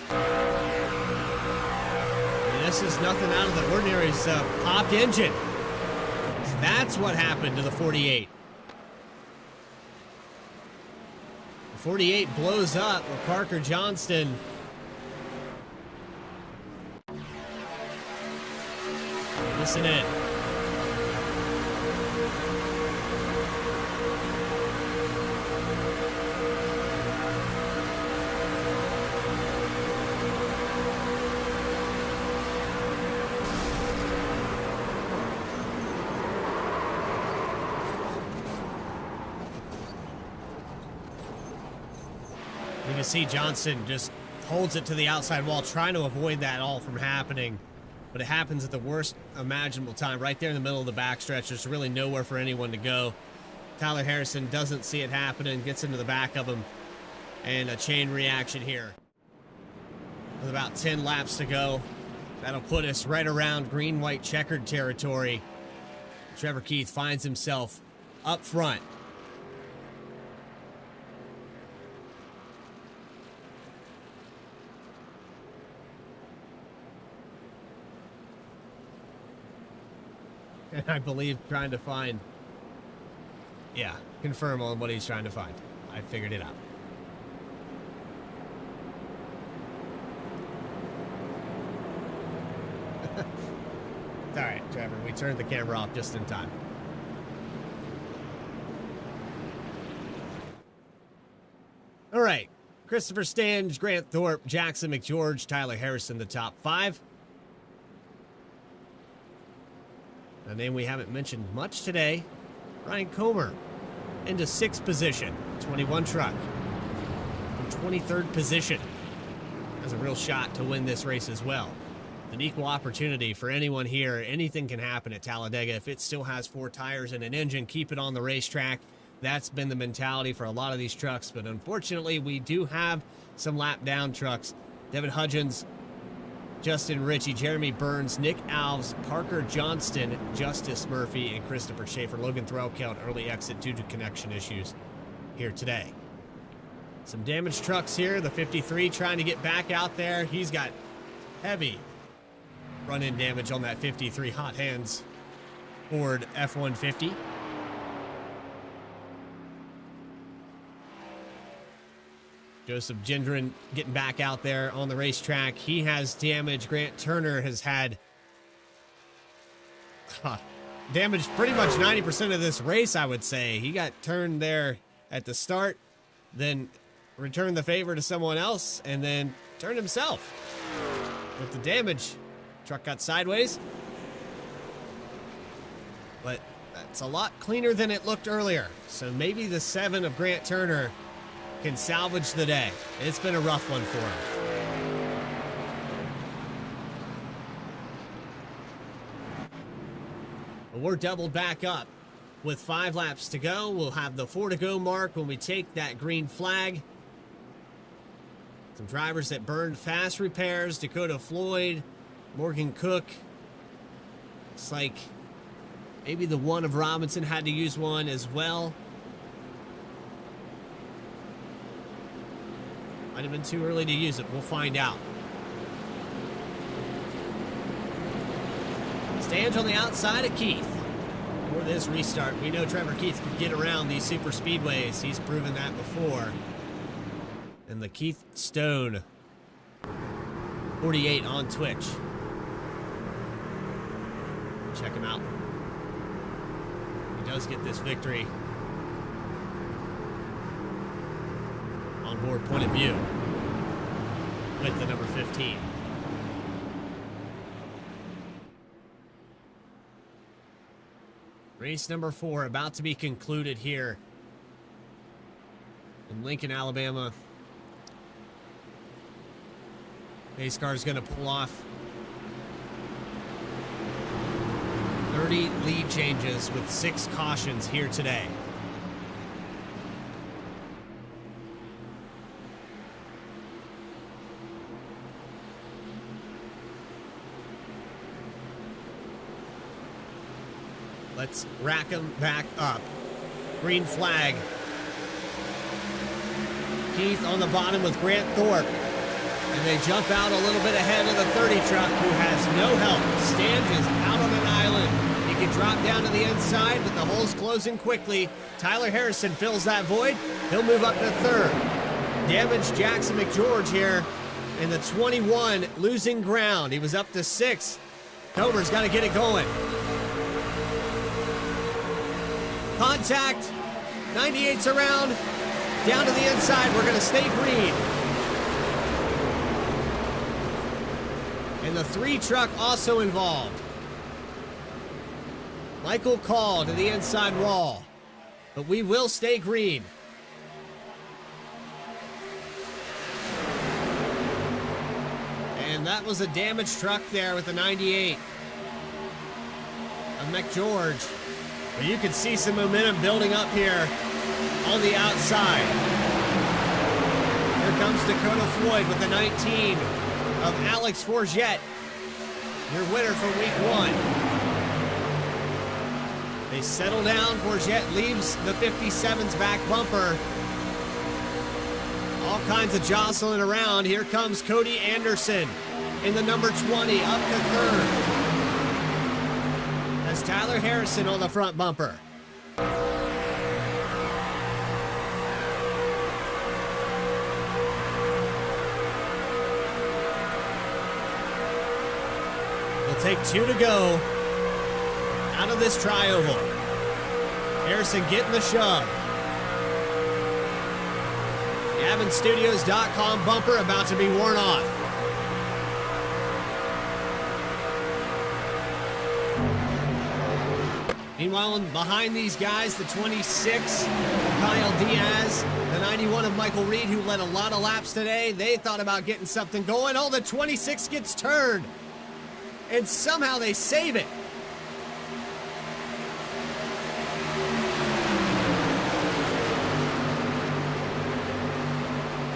S2: And this is nothing out of the ordinary. It's a popped engine. That's what happened to the 48. 48 blows up with Parker Johnston. Listen in. can see Johnson just holds it to the outside wall, trying to avoid that all from happening. But it happens at the worst imaginable time, right there in the middle of the backstretch. There's really nowhere for anyone to go. Tyler Harrison doesn't see it happening, gets into the back of him, and a chain reaction here. With about 10 laps to go, that'll put us right around green-white checkered territory. Trevor Keith finds himself up front. And I believe trying to find, confirm on what he's trying to find. I figured it out. It's all right, Trevor. We turned the camera off just in time. All right. Christopher Stange, Grant Thorpe, Jackson McGeorge, Tyler Harrison, the top 5. A name we haven't mentioned much today, Ryan Comer, into 6th position, 21 truck. In 23rd position, has a real shot to win this race as well. An equal opportunity for anyone here. Anything can happen at Talladega. If it still has 4 tires and an engine, keep it on the racetrack. That's been the mentality for a lot of these trucks, but unfortunately, we do have some lap down trucks. Devin Hudgens, Justin Ritchie, Jeremy Burns, Nick Alves, Parker Johnston, Justice Murphy, and Christopher Schaefer. Logan Threlkeld, early exit due to connection issues here today. Some damaged trucks here. The 53 trying to get back out there. He's got heavy run-in damage on that 53 Hot Hands Ford F-150. Joseph Gendron getting back out there on the racetrack. He has damage. Grant Turner has had damage pretty much 90% of this race, I would say. He got turned there at the start, then returned the favor to someone else, and then turned himself. With the damage, truck got sideways. But that's a lot cleaner than it looked earlier. So maybe the 7 of Grant Turner can salvage the day. It's been a rough one for him. But we're doubled back up with 5 laps to go. We'll have the 4 to go mark when we take that green flag. Some drivers that burned fast repairs. Dakota Floyd, Morgan Cook. Looks like maybe the 1 of Robinson had to use one as well. Might have been too early to use it. We'll find out. Stange on the outside of Keith. For this restart, we know Trevor Keith can get around these super speedways. He's proven that before. And the Keith Stone 48 on Twitch. Check him out. He does get this victory on board point of view with the number 15. Race number 4 about to be concluded here in Lincoln, Alabama. Pace car is going to pull off 30 lead changes with 6 cautions here today. Let's rack them back up. Green flag. Keith on the bottom with Grant Thorpe. And they jump out a little bit ahead of the 30 truck, who has no help. Stange is out on an island. He can drop down to the inside, but the hole's closing quickly. Tyler Harrison fills that void. He'll move up to 3rd. Damaged Jackson McGeorge here in the 21, losing ground. He was up to 6th. Comer's got to get it going. Contact. 98's around. Down to the inside. We're going to stay green. And the 3 truck also involved. Michael Call to the inside wall. But we will stay green. And that was a damaged truck there with the 98 of McGeorge. But you can see some momentum building up here on the outside. Here comes Dakota Floyd with the 19 of Alex Forget, your winner for week 1. They settle down. Forget leaves the 57's back bumper. All kinds of jostling around. Here comes Cody Anderson in the number 20 up to third. That's Tyler Harrison on the front bumper. We'll take 2 to go out of this tri-oval. Harrison getting the shove. GavinStudios.com bumper about to be worn off. Meanwhile, behind these guys, the 26, Kyle Diaz, the 91 of Michael Reed, who led a lot of laps today. They thought about getting something going. Oh, the 26 gets turned. And somehow they save it.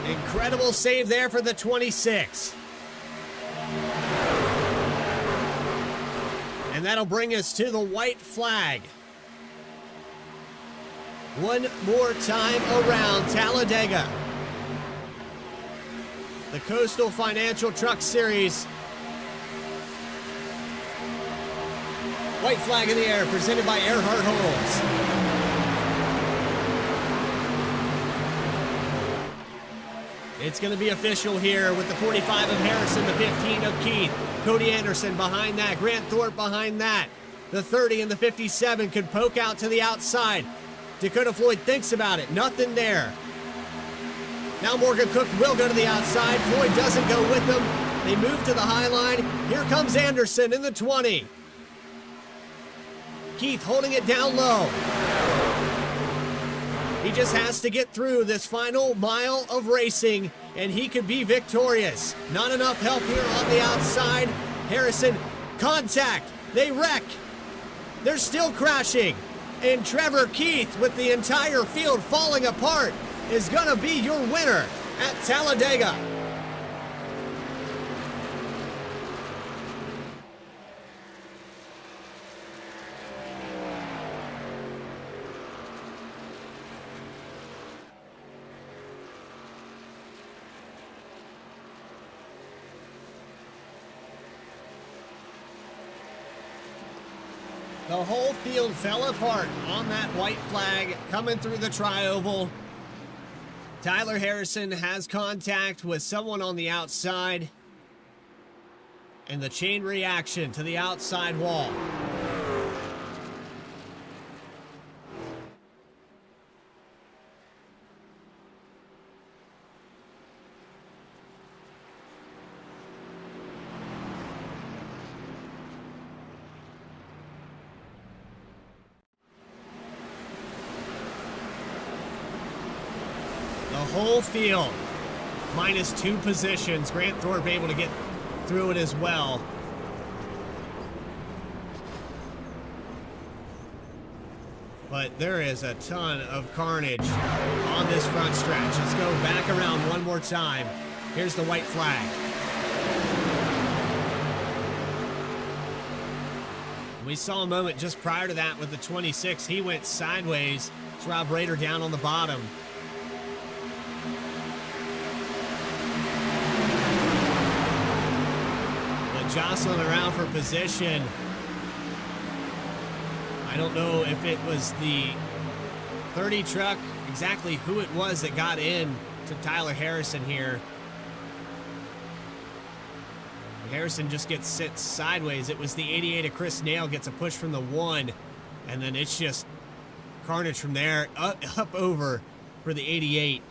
S2: Incredible save there for the 26. And that'll bring us to the white flag. One more time around Talladega. The Coastal Financial Truck Series. White flag in the air, presented by Earhart Homes. It's going to be official here with the 45 of Harrison, the 15 of Keith. Cody Anderson behind that. Grant Thorpe behind that. The 30 and the 57 could poke out to the outside. Dakota Floyd thinks about it. Nothing there. Now Morgan Cook will go to the outside. Floyd doesn't go with them. They move to the high line. Here comes Anderson in the 20. Keith holding it down low. He just has to get through this final mile of racing, and he could be victorious. Not enough help here on the outside. Harrison, contact. They wreck. They're still crashing. And Trevor Keith, with the entire field falling apart, is going to be your winner at Talladega. The whole field fell apart on that white flag coming through the tri-oval. Tyler Harrison has contact with someone on the outside. And the chain reaction to the outside wall. Whole field minus 2 positions. Grant Thorpe able to get through it as well. But there is a ton of carnage on this front stretch. Let's go back around one more time. Here's the white flag. We saw a moment just prior to that with the 26. He went sideways. It's Rob Rader down on the bottom. Jostling around for position. I don't know if it was the 30 truck, exactly who it was that got in to Tyler Harrison here. Harrison just gets sent sideways. It was the 88 of Chris Nail, gets a push from the 1, and then it's just carnage from there, up over for the 88.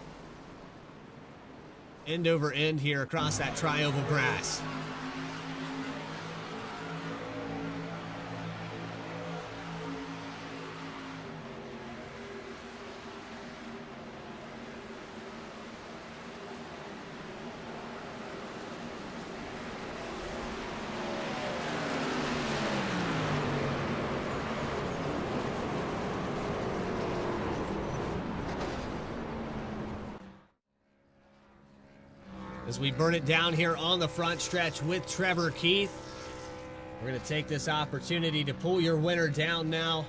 S2: End over end here across that tri-oval grass. as we burn it down here on the front stretch with Trevor Keith. We're going to take this opportunity to pull your winner down now.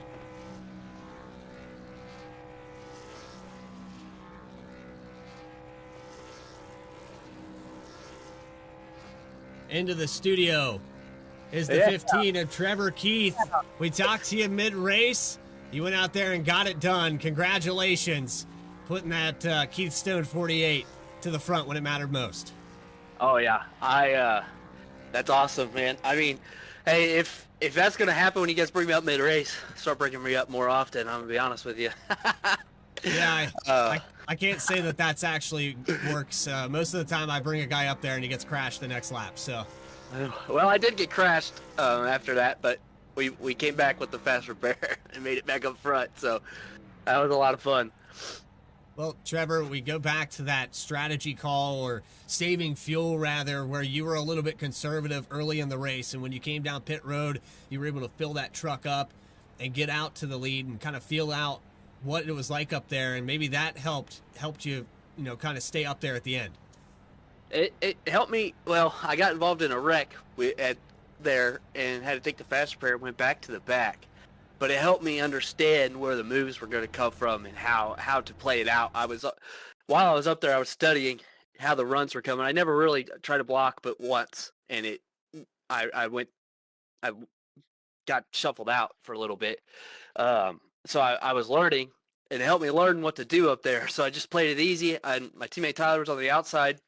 S2: Into the studio is the 15 of Trevor Keith. We talked to you mid-race. You went out there and got it done. Congratulations, putting that Keith Stone 48 to the front when it mattered most.
S3: Oh yeah, that's awesome, man. I mean, hey, if that's gonna happen when you guys bring me up mid-race, start bringing me up more often. I'm gonna be honest with you.
S2: Yeah, I can't say that that's actually works. Most of the time, I bring a guy up there and he gets crashed the next lap. So,
S3: well, I did get crashed after that, but we came back with the fast repair and made it back up front. So that was a lot of fun.
S2: Well, Trevor, we go back to that strategy call, or saving fuel rather, where you were a little bit conservative early in the race, and when you came down pit road, you were able to fill that truck up and get out to the lead and kind of feel out what it was like up there, and maybe that helped you, kind of stay up there at the end.
S3: It helped me. Well, I got involved in a wreck there and had to take the fast repair and went back to the back. But it helped me understand where the moves were going to come from and how to play it out. While I was up there, I was studying how the runs were coming. I never really tried to block but once, and I got shuffled out for a little bit. So I was learning, and it helped me learn what to do up there. So I just played it easy. And my teammate Tyler was on the outside,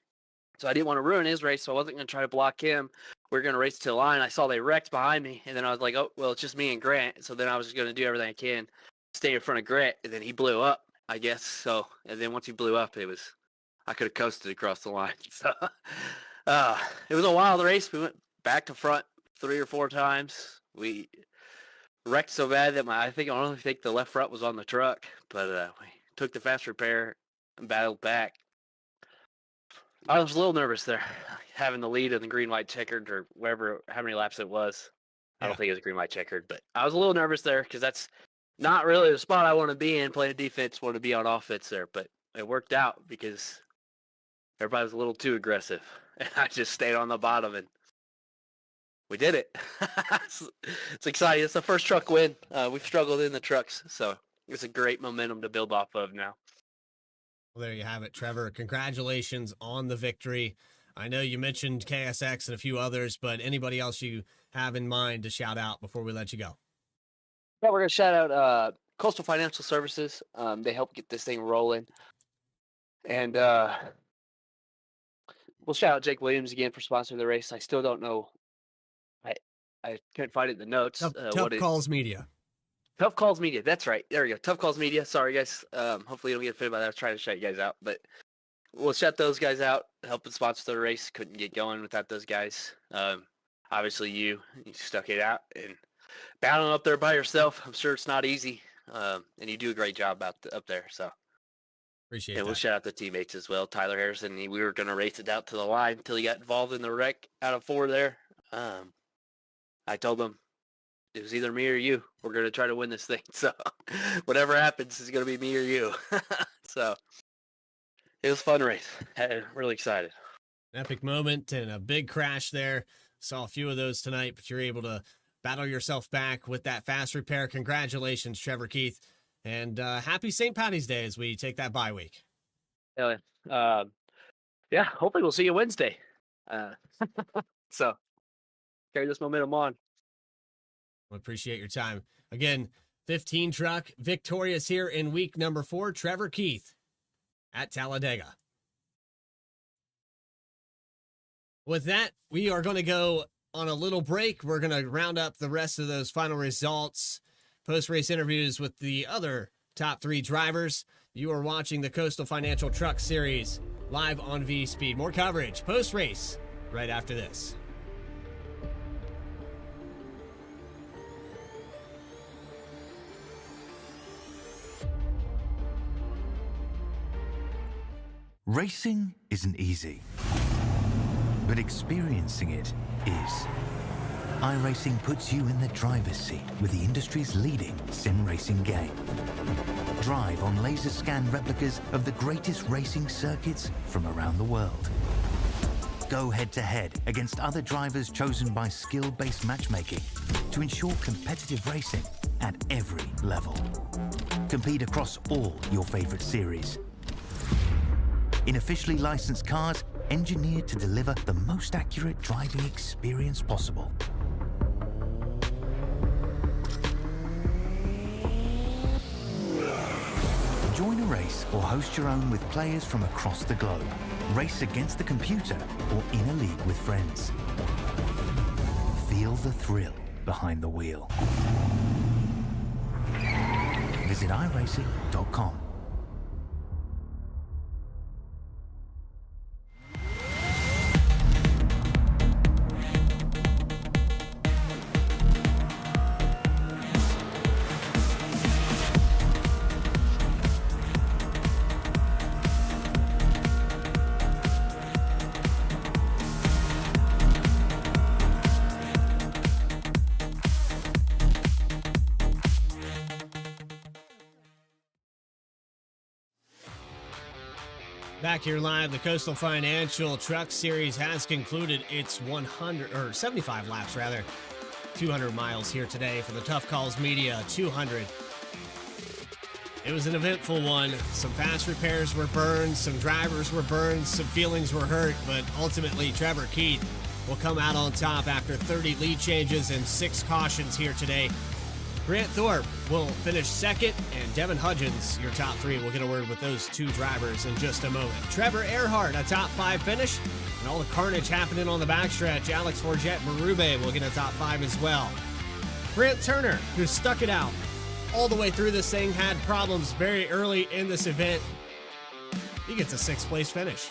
S3: so I didn't want to ruin his race, so I wasn't going to try to block him. We were going to race to the line. I saw they wrecked behind me, and then I was like, oh, well, it's just me and Grant. So then I was just going to do everything I can, stay in front of Grant, and then he blew up, I guess. So, and then once he blew up, I could have coasted across the line. So it was a wild race. We went back to front 3 or 4 times. We wrecked so bad that I only think the left front was on the truck, but we took the fast repair and battled back. I was a little nervous there, having the lead in the green-white checkered, or how many laps it was. I don't think it was green-white checkered, but I was a little nervous there because that's not really the spot I want to be in. Playing defense, want to be on offense there, but it worked out because everybody was a little too aggressive, and I just stayed on the bottom, and we did it. It's exciting. It's the first truck win. We've struggled in the trucks, so it's a great momentum to build off of now.
S2: Well, there you have it, Trevor. Congratulations on the victory. I know you mentioned KSX and a few others, but anybody else you have in mind to shout out before we let you go?
S3: Yeah, we're going to shout out Coastal Financial Services. They helped get this thing rolling. And we'll shout out Jake Williams again for sponsoring the race. I still don't know. I couldn't find it in the notes.
S2: Tuff Calls Media.
S3: Tuff Calls Media. That's right. There we go. Tuff Calls Media. Sorry, guys. Hopefully you don't get offended by that. I was trying to shout you guys out, but we'll shout those guys out, helping sponsor the race. Couldn't get going without those guys. Obviously you stuck it out and battling up there by yourself. I'm sure it's not easy. And you do a great job up there. So
S2: appreciate it.
S3: We'll shout out the teammates as well. Tyler Harrison, we were going to race it out to the line until he got involved in the wreck out of 4 there. I told him it was either me or you. We're going to try to win this thing. So whatever happens is going to be me or you. So it was a fun race. Really excited.
S2: An epic moment and a big crash there. Saw a few of those tonight, but you're able to battle yourself back with that fast repair. Congratulations, Trevor Keith. And happy St. Patty's Day as we take that bye week.
S3: Yeah, hopefully we'll see you Wednesday. So carry this momentum on.
S2: We appreciate your time. Again, 15 truck victorious here in week number 4, Trevor Keith at Talladega. With that, we are going to go on a little break. We're going to round up the rest of those final results, post-race interviews with the other top 3 drivers. You are watching the Coastal Financial Truck Series live on Vspeed. More coverage post-race right after this.
S1: Racing isn't easy, but experiencing it is. iRacing puts you in the driver's seat with the industry's leading sim racing game. Drive on laser scan replicas of the greatest racing circuits from around the world. Go head-to-head against other drivers chosen by skill-based matchmaking to ensure competitive racing at every level. Compete across all your favorite series. In officially licensed cars, engineered to deliver the most accurate driving experience possible. Join a race or host your own with players from across the globe. Race against the computer or in a league with friends. Feel the thrill behind the wheel. Visit iRacing.com.
S2: Back here live, the Coastal Financial Truck Series has concluded its 75 laps rather. 200 miles here today for the Tough Calls Media 200. It was an eventful one. Some fast repairs were burned, some drivers were burned, some feelings were hurt, but ultimately Trevor Keith will come out on top after 30 lead changes and 6 cautions here today. Grant Thorpe will finish second, and Devin Hudgens, your top 3. We'll get a word with those 2 drivers in just a moment. Trevor Earhart, a top 5 finish, and all the carnage happening on the backstretch. Alex Forget Marube will get a top 5 as well. Grant Turner, who stuck it out all the way through this thing, had problems very early in this event. He gets a 6th place finish.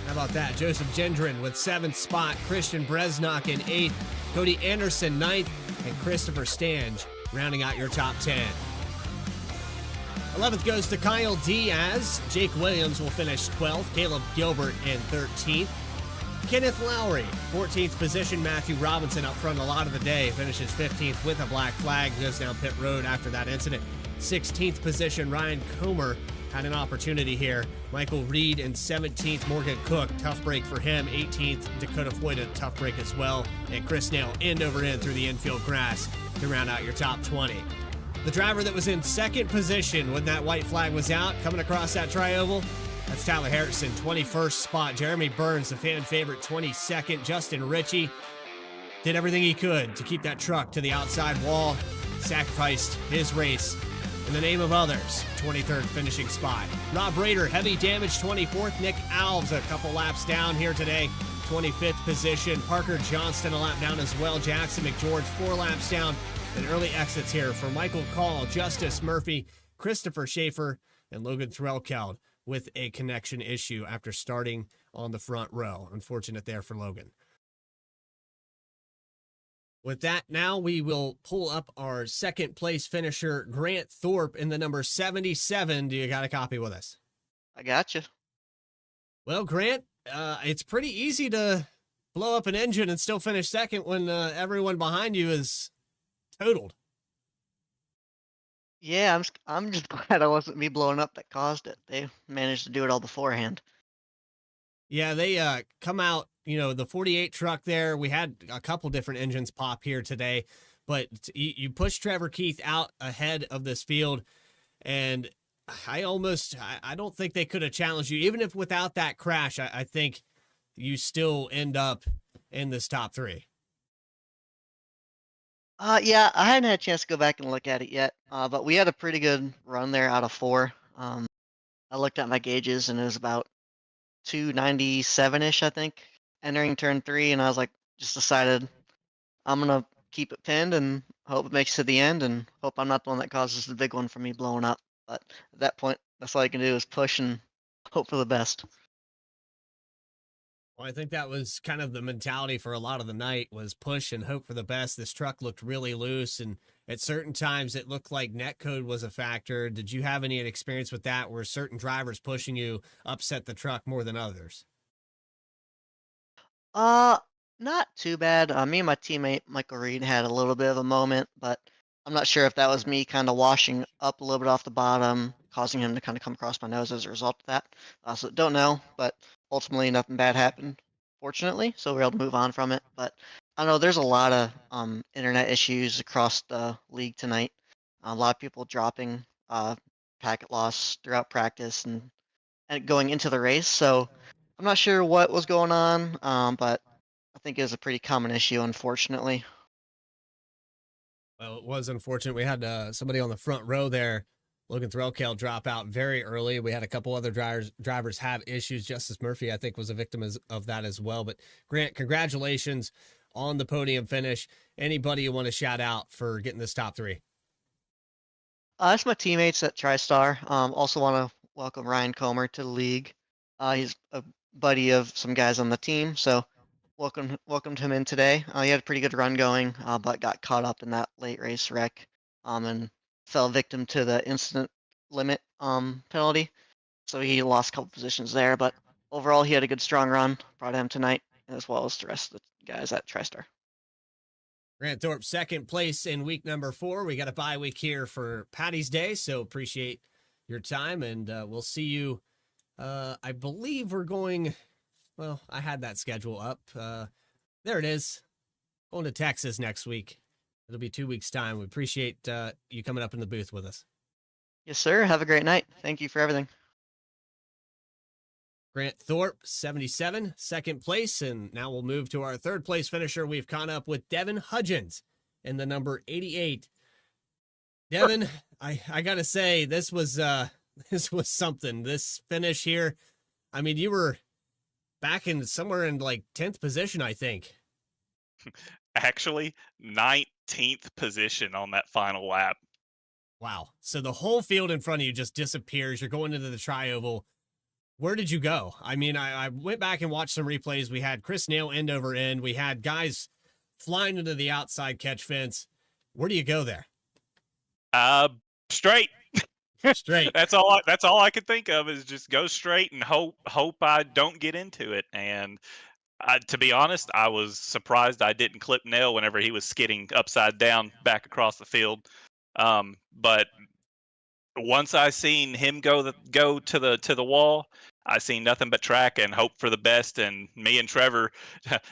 S2: How about that? Joseph Gendron with 7th spot, Christian Bresnock in 8th, Cody Anderson 9th, and Christopher Stange rounding out your top 10. 11th goes to Kyle Diaz. Jake Williams will finish 12th. Caleb Gilbert in 13th. Kenneth Lowry, 14th position. Matthew Robinson up front a lot of the day, finishes 15th with a black flag, goes down pit road after that incident. 16th position, Ryan Comer had an opportunity here. Michael Reed in 17th. Morgan Cook, tough break for him. 18th, Dakota Floyd, a tough break as well. And Chris Nail end over end through the infield grass to round out your top 20. The driver that was in 2nd position when that white flag was out, coming across that tri-oval, that's Tyler Harrison, 21st spot. Jeremy Burns, the fan favorite, 22nd. Justin Ritchie did everything he could to keep that truck to the outside wall, sacrificed his race in the name of others. 23rd finishing spot. Rob Rader, heavy damage, 24th. Nick Alves, a couple laps down here today, 25th position. Parker Johnston, a lap down as well. Jackson McGeorge, 4 laps down. And early exits here for Michael Call, Justice Murphy, Christopher Schaefer, and Logan Threlkeld with a connection issue after starting on the front row. Unfortunate there for Logan. With that, now we will pull up our 2nd place finisher, Grant Thorpe, in the number 77. Do you got a copy with us?
S4: I got you.
S2: Well, Grant, it's pretty easy to blow up an engine and still finish second when everyone behind you is totaled.
S4: Yeah, I'm just glad it wasn't me blowing up that caused it. They managed to do it all beforehand.
S2: Yeah, they come out, the 48 truck there. We had a couple different engines pop here today, but you pushed Trevor Keith out ahead of this field, and I don't think they could have challenged you. Even if without that crash, I think you still end up in this top 3.
S4: Yeah, I hadn't had a chance to go back and look at it yet, but we had a pretty good run there out of 4. I looked at my gauges, and it was about 297-ish, I think, entering turn 3, and I was like, just decided I'm going to keep it pinned and hope it makes it to the end, and hope I'm not the one that causes the big one for me blowing up. But at that point, that's all I can do is push and hope for the best.
S2: Well, I think that was kind of the mentality for a lot of the night, was push and hope for the best. This truck looked really loose, and at certain times it looked like netcode was a factor. Did you have any experience with that, where certain drivers pushing you upset the truck more than others?
S4: Not too bad. Me and my teammate Michael Reed had a little bit of a moment, but I'm not sure if that was me kind of washing up a little bit off the bottom, causing him to kind of come across my nose as a result of that. So don't know, but ultimately nothing bad happened, fortunately, so we're able to move on from it. But I know there's a lot of internet issues across the league tonight. A lot of people dropping packet loss throughout practice and going into the race. So I'm not sure what was going on, but I think it was a pretty common issue, unfortunately.
S2: Well, it was unfortunate. We had somebody on the front row there, Logan Threlkel, drop out very early. We had a couple other drivers have issues. Justice Murphy, I think, was a victim of that as well. But Grant, congratulations on the podium finish. Anybody you want to shout out for getting this top three?
S4: That's my teammates at TriStar. Also want to welcome Ryan Comer to the league. He's a buddy of some guys on the team, so welcomed him in today. He had a pretty good run going, but got caught up in that late race wreck, and fell victim to the incident limit penalty. So he lost a couple positions there, but overall he had a good strong run. Brought him tonight, as well as the rest of the guys at TriStar.
S2: Grant Thorpe, second place in week number 4. We got a bye week here for Patty's Day, so appreciate your time, and we'll see you. I believe we're going. Well, I had that schedule up. There it is. Going to Texas next week. It'll be 2 weeks' time. We appreciate you coming up in the booth with us.
S4: Yes, sir. Have a great night. Thank you for everything.
S2: Grant Thorpe, 77, second place. And now we'll move to our third place finisher. We've caught up with Devin Hudgens in the number 88. Devin, I got to say, this was something. This finish here, I mean, you were back in somewhere in like 10th position, I think.
S5: Actually, 19th position on that final lap.
S2: Wow. So the whole field in front of you just disappears. You're going into the tri-oval. Where did you go? I mean, I went back and watched some replays. We had Chris Nail end over end. We had guys flying into the outside catch fence. Where do you go there?
S5: Straight.
S2: Straight.
S5: That's all I could think of is just go straight and hope I don't get into it. And to be honest, I was surprised I didn't clip Nail whenever he was skidding upside down back across the field. But once I seen him go to the wall, I seen nothing but track and hope for the best. And me and Trevor,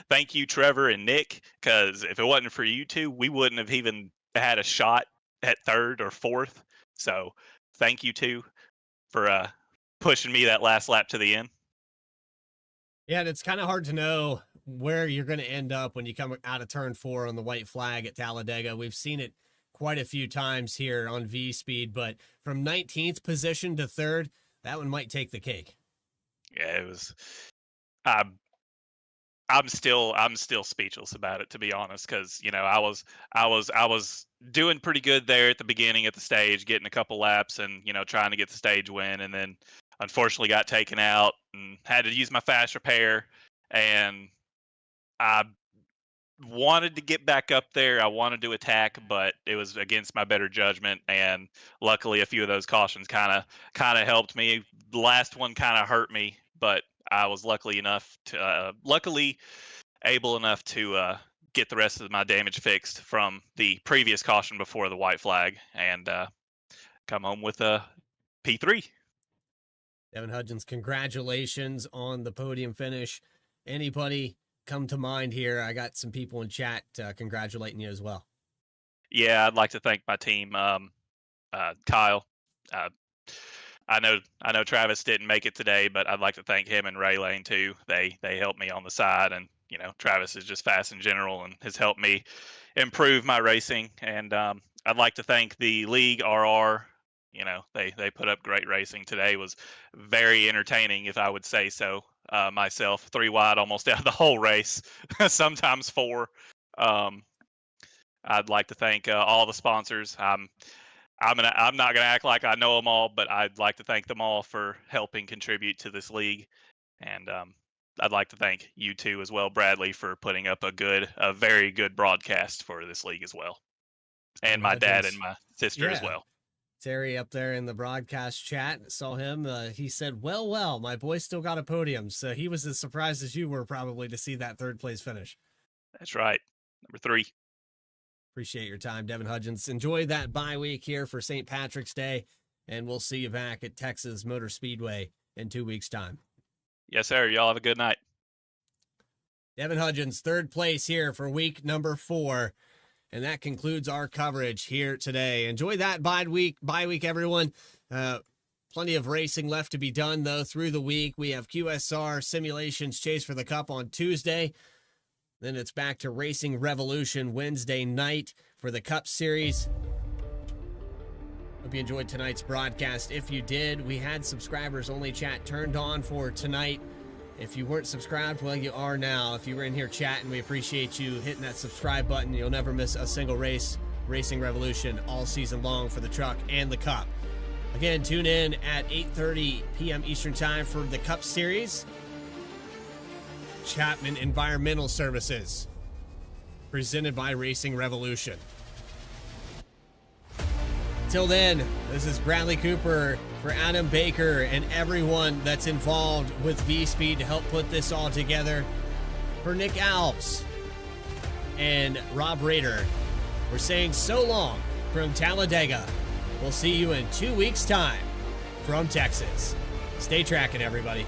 S5: thank you, Trevor and Nick, because if it wasn't for you two, we wouldn't have even had a shot at third or fourth. So thank you two for pushing me that last lap to the end.
S2: Yeah, and it's kind of hard to know where you're going to end up when you come out of turn 4 on the white flag at Talladega. We've seen it quite a few times here on Vspeed, but from 19th position to third, that one might take the cake.
S5: Yeah, it was. I'm still speechless about it, to be honest, because I was doing pretty good there at the beginning at the stage, getting a couple laps and trying to get the stage win, and then unfortunately got taken out and had to use my fast repair, and I wanted to get back up there. I wanted to attack, but it was against my better judgment, and luckily a few of those cautions kind of helped me. The last one kind of hurt me, but I was luckily able enough to get the rest of my damage fixed from the previous caution before the white flag, and come home with a P3.
S2: Devin Hudgens, congratulations on the podium finish. Anybody come to mind here? I got some people in chat congratulating you as well.
S5: Yeah, I'd like to thank my team, Kyle. I know Travis didn't make it today, but I'd like to thank him and Ray Lane too. They helped me on the side, and Travis is just fast in general and has helped me improve my racing. And I'd like to thank the league RR. They put up great racing today. Was very entertaining, if I would say so myself. 3 wide almost out of the whole race, sometimes 4. I'd like to thank all the sponsors. I'm not gonna act like I know them all, but I'd like to thank them all for helping contribute to this league. And I'd like to thank you too as well, Bradley, for putting up a very good broadcast for this league as well. And my dad and my sister as well.
S2: Terry up there in the broadcast chat, saw him. He said, well, my boy still got a podium. So he was as surprised as you were probably to see that third place finish.
S5: That's right. Number 3.
S2: Appreciate your time, Devin Hudgens. Enjoy that bye week here for St. Patrick's Day, and we'll see you back at Texas Motor Speedway in 2 weeks' time.
S5: Yes, sir. Y'all have a good night.
S2: Devin Hudgens, third place here for week number 4. And that concludes our coverage here today. Enjoy that bye week, everyone. Plenty of racing left to be done, though, through the week. We have QSR Simulations Chase for the Cup on Tuesday. Then it's back to Racing Revolution Wednesday night for the Cup Series. Hope you enjoyed tonight's broadcast. If you did, we had subscribers only chat turned on for tonight. If you weren't subscribed, well, you are now. If you were in here chatting, we appreciate you hitting that subscribe button. You'll never miss a single race. Racing Revolution all season long for the truck and the Cup. Again, tune in at 8:30 p.m. Eastern Time for the Cup Series. Chapman Environmental Services, presented by Racing Revolution. Till then, this is Bradley Cooper for Adam Baker and everyone that's involved with Vspeed to help put this all together. For Nick Alves and Rob Rader, we're saying so long from Talladega. We'll see you in 2 weeks' time from Texas. Stay tracking, everybody.